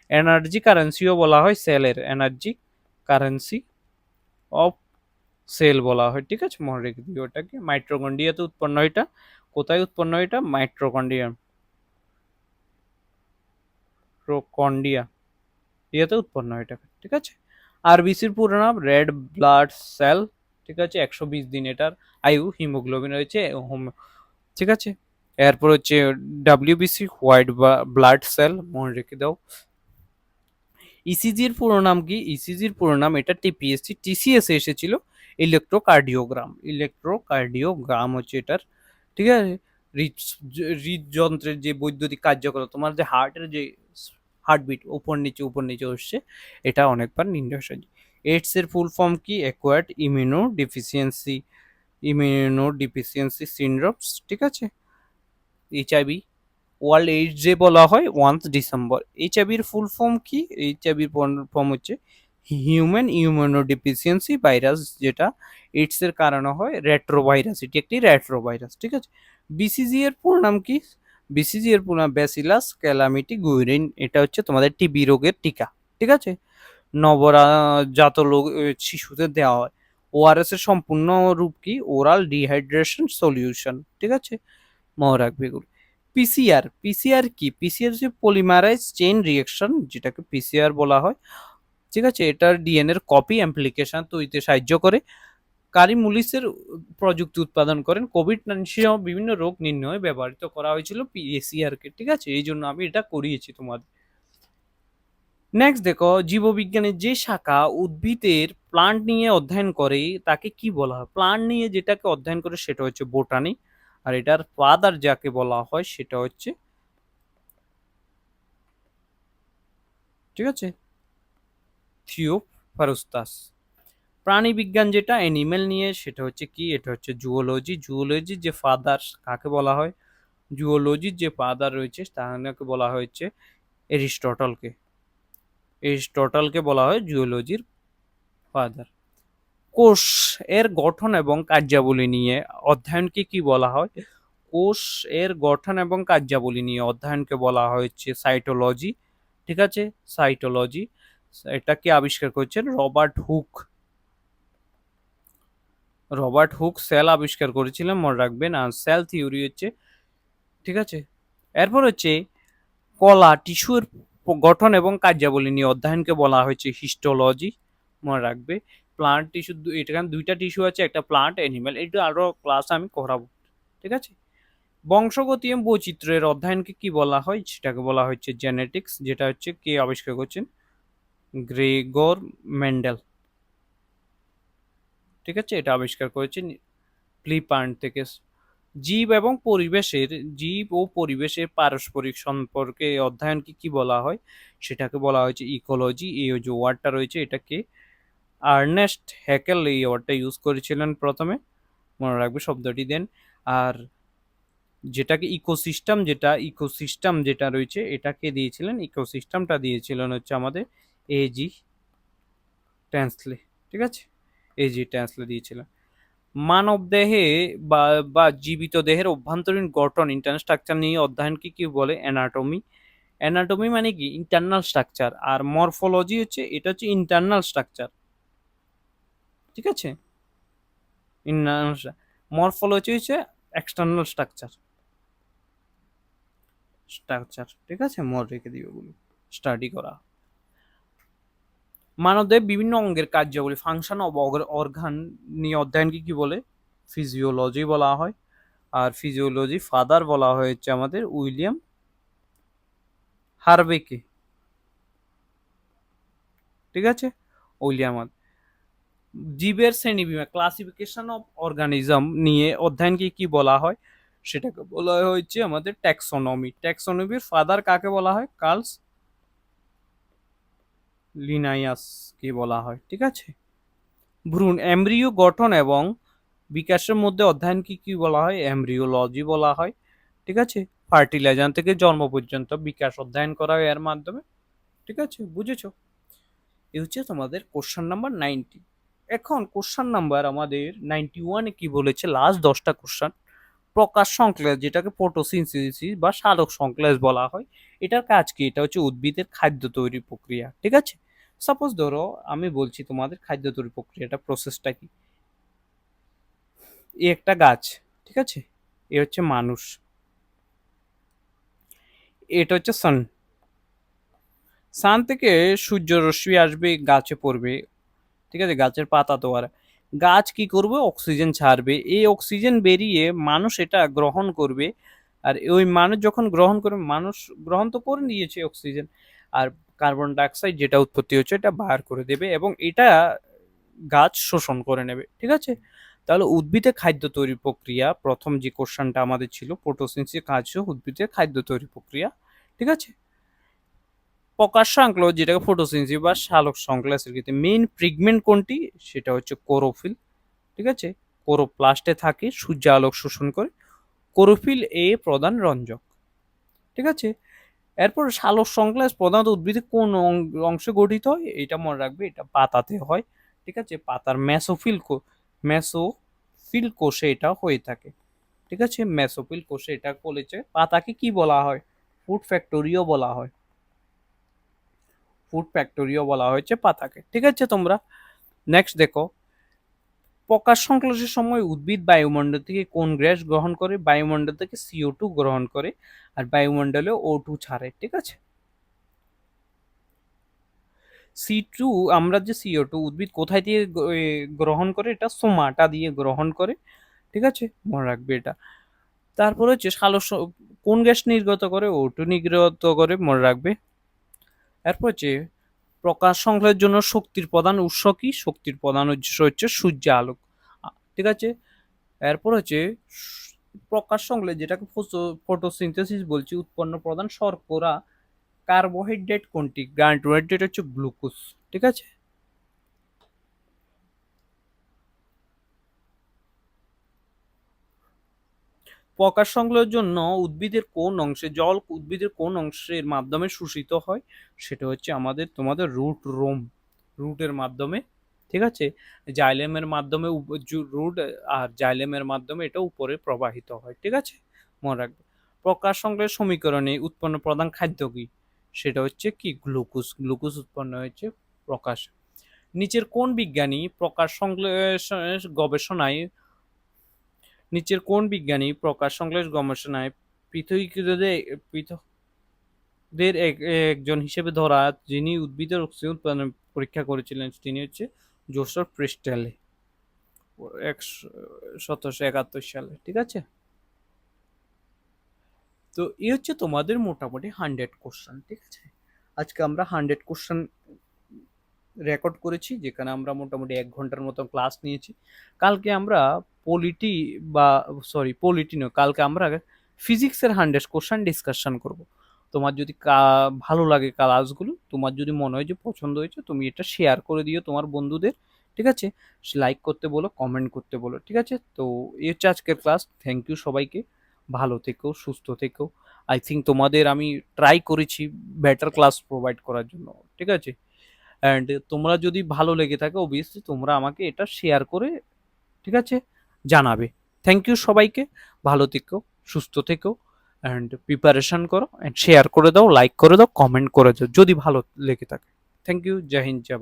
এনার্জি কারেন্সিও বলা হয়, সেলের এনার্জি কারেন্সি অফ সেল বলা হয়, ঠিক আছে, মনে রেখে দিও ওটাকে। মাইট্রোকন্ড্রিয়াতে উৎপন্ন হয় এটা। কোথায় উৎপন্ন হয় এটা? মাইট্রোকন্ড্রিয়া, প্রোকন্ডিয়া ইয়েতে উৎপন্ন হয় এটা, ঠিক আছে। আরবিসির পুরো নাম রেড ব্লাড সেল, ঠিক আছে, 120 দিন এটার আয়ু, হিমোগ্লোবিন রয়েছে, ঠিক আছে। এরপর হচ্ছে ডাব্লিউবিসি হোয়াইট ব্লাড সেল, মনে রেখে দাও। ইসিজির পুরো নাম কি? ইসিজির পুরো নাম, এটা টিপিএসসি টিসিএস এসেছিল, ইলেকট্রোকার্ডিওগ্রাম। ইলেকট্রোকার্ডিওগ্রাম হচ্ছে এটার, ঠিক আছে। হৃদযন্ত্রের যে বৈদ্যুতিক কার্যকলাপ, তোমার যে হার্টের যে হার্টবিট উপর নিচে হচ্ছে, এটা অনেকবার নির্ণয় হয়। এইডস এর ফুল ফর্ম কি? অ্যাকোয়ার্ড ইমিউনো ডিফিসিয়েন্সি সিনড্রোমস, ঠিক আছে। এইচআইভি, ওয়ার্ল্ড এইডস ডে বলা হয় 1 ডিসেম্বর। এইচআইভির ফুল ফর্ম কি? এইচআইভির ফর্ম হচ্ছে হিউম্যান ইমিউনোডিফিসিয়েন্সি ভাইরাস, যেটা এইডস এর কারণে হয়, রেট্রোভাইরাস, এটি একটি রেট্রোভাইরাস, ঠিক আছে। বিসিজি এর পুরো নাম কি? বিসিজি এর পুরো নাম ব্যাসিলাস ক্যালামিটি গুইরিন, এটা হচ্ছে তোমাদের টিবি রোগের টিকা, ঠিক আছে। নবজাত লোক শিশুদের দেওয়া হয়। ওআরএস এর সম্পূর্ণ রূপ কি? ওরাল ডিহাইড্রেশন সলিউশন, ঠিক আছে, মনে রাখবে এগুলো। পিসিআর, পিসিআর কি? পিসিআর হচ্ছে পলিমারাইজ চেইন রিঅ্যাকশন, যেটাকে পিসিআর বলা হয়, ঠিক আছে। এটার ডিএনএর কপি অ্যাপ্লিকেশন তৈরিতে সাহায্য করে। কারিমুলিসের প্রযুক্তি উৎপাদন করেন। কোভিড-19 সহ বিভিন্ন রোগ নির্ণয়ে ব্যবহৃত করা হয়েছিল পিএসিআর কে, ঠিক আছে, এই জন্য আমি এটা করিয়েছি তোমাদের। নেক্সট দেখো, জীববিজ্ঞানের যে শাখা উদ্ভিদের প্লান্ট নিয়ে অধ্যয়ন করে তাকে কি বলা হয়? প্লান্ট নিয়ে যেটাকে অধ্যয়ন করে সেটা হচ্ছে বোটানি, আর এটার ফাদার যাকে বলা হয় সেটা হচ্ছে, ঠিক আছে, থিওফরাস্টাস। প্রাণী বিজ্ঞান যেটা অ্যানিমেল নিয়ে, সেটা হচ্ছে কি? এটা হচ্ছে জুওলজি। জুওলজির যে ফাদার কাকে বলা হয়? জুওলজির যে ফাদার রয়েছে তাকে বলা হয়েছে এরিস্টটলকে। এরিস্টটলকে বলা হয় জুওলজির ফাদার। কোষ এর গঠন এবং কার্যাবলী নিয়ে অধ্যয়নকে কি বলা হয়? কোষ এর গঠন এবং কার্যাবলী নিয়ে অধ্যয়নকে বলা হয়েছে সাইটোলজি, ঠিক আছে, সাইটোলজি। এটা কি আবিষ্কার করেছেন? Robert Hooke. Robert Hooke cell আবিষ্কার করেছিলেন, মনে রাখবেন। আর সেল থিওরি হচ্ছে, ঠিক আছে। এরপর হচ্ছে কলা টিস্যুর গঠন এবং কার্যাবলী নিয়ে অধ্যয়নকে বলা হয়েছে হিস্টোলজি, মনে রাখবে। প্লান্ট টিস্যু, এখানে দুইটা টিস্যু আছে, একটা প্লান্ট, অ্যানিমেল, এটা আরো ক্লাস আমি করাবো, ঠিক আছে। বংশগতি এবং বৈচিত্র্যের অধ্যয়নকে কি বলা হয়? সেটাকে বলা হচ্ছে জেনেটিক্স, যেটা হচ্ছে কে আবিষ্কার করছেন? গ্রেগর মেন্ডেল, ঠিক আছে, এটা আবিষ্কার করেছেন প্লিপান্ট থেকে। জীব এবং পরিবেশের, জীব ও পরিবেশের পারস্পরিক সম্পর্কে অধ্যয়নকে কি বলা হয়? সেটাকে বলা হয়েছে ইকোলজি। এই যে ওয়ার্ডটা রয়েছে, এটাকে আর্নেস্ট হ্যাকেল এই ওয়ার্ডটা ইউজ করেছিলেন প্রথমে, মনে রাখবে শব্দটি দেন। আর যেটাকে ইকোসিস্টেম, যেটা রয়েছে এটাকে দিয়েছিলেন, ইকোসিস্টেমটা দিয়েছিলেন হচ্ছে আমাদের এজি ট্যান্সলে, ঠিক আছে, এজি ট্যান্সলে দিয়েছিলেন। মানব দেহে বা বা জীবিত দেহের অভ্যন্তরীণ গঠন ইন্টারনাল স্ট্রাকচার নিয়ে অধ্যয়নকে কি বলে? অ্যানাটমি। অ্যানাটমি মানে কি? Internal structure. আর মরফোলজি হচ্ছে, এটা হচ্ছে ইন্টারনাল স্ট্রাকচার, ঠিক আছে। মরফোলজি হচ্ছে এক্সটার্নাল স্ট্রাকচার, ঠিক আছে, মনে রেখে দিও ওগুলো স্টাডি করা। মানবদেহের বিভিন্ন অঙ্গের কার্যাবলী, ফাংশন অব অর্গান নিয়ে অধ্যয়নকে কি বলে? ফিজিওলজি বলা হয়। আর ফিজিওলজি ফাদার বলা হয়েছে আমাদের উইলিয়াম হার্ভেকে, ঠিক আছে, উইলিয়াম। জীবের শ্রেণীবিভাগ, ক্লাসিফিকেশন অফ অর্গানিজম নিয়ে অধ্যয়নকে কি বলা হয়? সেটাকে বলা হয়েছে আমাদের ট্যাক্সোনমি। ট্যাক্সোনমির ফাদার কাকে বলা হয়? কার্লস লিনায়াস কে বলা হয়, ঠিক আছে। ভ্রূণ, এমব্রিও গঠন এবং বিকাশের মধ্যে অধ্যয়নকে কি বলা হয়? এমব্রিওলজি বলা হয়, ঠিক আছে। ফার্টিলাইজার থেকে জন্ম পর্যন্ত বিকাশ অধ্যয়ন করা হয় এর মাধ্যমে, ঠিক আছে, বুঝেছো? এই হচ্ছে তোমাদের কোশ্চেন নাম্বার 90। এখন কোশ্চেন নাম্বার আমাদের 91 কি বলেছে, লাস্ট 10টা কোশ্চেন। প্রকাশ সংশ্লেষ, যেটাকে ফটোসিনথেসিস বা সালোক সংশ্লেষ বলা হয়, এটার কাজ কি? এটা হচ্ছে উদ্ভিদের খাদ্য তৈরির প্রক্রিয়া, ঠিক আছে। সাপোজ ধরো আমি বলছি তোমাদের খাদ্য তৈরি প্রক্রিয়াটা, প্রসেসটা কি। এ একটা গাছ, ঠিক আছে, এ হচ্ছে মানুষ, এটা হচ্ছে সান। সান থেকে সূর্য রশ্মি আসবে, গাছে পড়বে, ঠিক আছে, গাছের পাতা দ্বারা গাছ কি করবে, অক্সিজেন ছাড়বে, এই অক্সিজেন বেরিয়ে মানুষ এটা গ্রহণ করবে। আর ওই মানুষ যখন গ্রহণ করবে, মানুষ গ্রহণ তো করে নিয়েছে অক্সিজেন, আর কার্বন ডাইঅক্সাইড যেটা উৎপত্তি হচ্ছে এটা বার করে দেবে, এবং এটা গাছ শোষণ করে নেবে, ঠিক আছে। তাহলে উদ্ভিদের খাদ্য তৈরি প্রক্রিয়া, প্রথম যে কোশ্চেনটা আমাদের ছিল, ফটোসিনথেসিস কাজ উদ্ভিদের খাদ্য তৈরি প্রক্রিয়া, ঠিক আছে। প্রকাশ সংশ্লেষ, যেটাকে ফটোসিনথেসিস বা সালোক সংশ্লেষের ক্ষেত্রে মেইন পিগমেন্ট কোনটি, সেটা হচ্ছে ক্লোরোফিল, ঠিক আছে। ক্লোরোপ্লাস্টে থাকে, সূর্য আলোক শোষণ করে। ক্লোরোফিল এ প্রধান রঞ্জক, ঠিক আছে। এরপর সালোক সংশ্লেষ প্রধানত উদ্ভিদের কোন অংশে গঠিত হয়, এটা মনে রাখবে, এটা পাতাতে হয়, ঠিক আছে। পাতার মেসোফিল কোষে এটা হয়ে থাকে, ঠিক আছে। মেসোফিল কোষে এটা বলেছে। পাতাকে কি বলা হয়? ফুড ফ্যাক্টরিও বলা হয়, ফুড ফ্যাক্টরিও বলা হয়েছে পাতাকে, ঠিক আছে। তোমরা নেক্সট দেখো, প্রকাশ সংশ্লেষের সময় উদ্ভিদ বায়ুমণ্ডল থেকে কোন গ্যাস গ্রহণ করে? বায়ুমণ্ডল থেকে CO2 গ্রহণ করে, আর বায়ুমণ্ডলে O2 ছাড়ে, ঠিক আছে। C2, আমরা যে CO2 উদ্ভিদ কোথায় দিয়ে গ্রহণ করে? এটা সোমাটা দিয়ে গ্রহণ করে, ঠিক আছে, মনে রাখবে এটা। তারপরে হচ্ছে কোন গ্যাস নির্গত করে? O2 নির্গত করে, মনে রাখবে। এরপর হচ্ছে প্রকাশ সংশ্লেষের জন্য শক্তির প্রধান উৎস কি? শক্তির প্রধান উৎস হচ্ছে সূর্য আলোক, ঠিক আছে। এরপর হচ্ছে প্রকাশ সংশ্লেষ, যেটাকে ফটোসিনথেসিস বলছি, উৎপন্ন প্রধান শর্করা কার্বোহাইড্রেট কোনটি? কার্বোহাইড্রেট হচ্ছে গ্লুকোজ, ঠিক আছে। প্রকাশ সংশ্লেষের জন্য উদ্ভিদের কোন অংশে জল, উদ্ভিদের কোন অংশের মাধ্যমে শোষিত হয়? সেটা হচ্ছে আমাদের তোমাদের রুটের মাধ্যমে, ঠিক আছে। জাইলেমের মাধ্যমে, রুট আর জাইলেমের মাধ্যমে এটা উপরে প্রবাহিত হয়, ঠিক আছে, মনে রাখবে। প্রকাশ সংশ্লেষ সমীকরণে উৎপন্ন প্রধান খাদ্য কি? সেটা হচ্ছে কি? গ্লুকোজ। গ্লুকোজ উৎপন্ন হয়েছে প্রকাশ। নিচের কোন বিজ্ঞানী প্রকাশ সংশ্লেষ গবেষণায় নিচের কোন বিজ্ঞানী প্রকাশ সংশ্লেষ গবেষণায় পৃথকদের একজন হিসেবে ধরা, যিনি উদ্ভিদের অক্সিজেন উৎপাদন পরীক্ষা করেছিলেন? তিনি হচ্ছে জোসেফ প্রিস্টেলে, 1771 সালে, ঠিক আছে। তো এই হচ্ছে তোমাদের মোটামুটি 100 কোশ্চেন, ঠিক আছে। আজকে আমরা 100 কোশ্চেন রেকর্ড করেছি, যেখানে আমরা মোটামুটি 1 ঘন্টার মতো ক্লাস নিয়েছি। কালকে আমরা পলিটি বা পলিটি নয়, কালকে আমরা ফিজিক্সের 100 কোশ্চেন ডিসকাশন করব। তোমার যদি ভালো লাগে ক্লাসগুলো, তোমার যদি মনে হয় যে পছন্দ হয়েছে, তুমি এটা শেয়ার করে দিও তোমার বন্ধুদের, ঠিক আছে। লাইক করতে বলো, কমেন্ট করতে বলো, ঠিক আছে। তো এই হচ্ছে আজকের ক্লাস। থ্যাংক ইউ সবাইকে। ভালো থেকো, সুস্থ থেকো। আই থিঙ্ক তোমাদের আমি ট্রাই করেছি বেটার ক্লাস প্রোভাইড করার জন্য, ঠিক আছে। অ্যান্ড তোমরা যদি ভালো লেগে থাকে, অবভিয়াসলি তোমরা আমাকে এটা শেয়ার করে, ঠিক আছে, জানাবে। থ্যাংক ইউ সবাইকে। ভালো থেকো, সুস্থ থেকো, অ্যান্ড প্রিপারেশন করো, অ্যান্ড শেয়ার করে দাও, লাইক করে দাও, কমেন্ট করে দাও যদি ভালো লেগে থাকে। Thank you. জয় হিন্দ, জয় ভারত।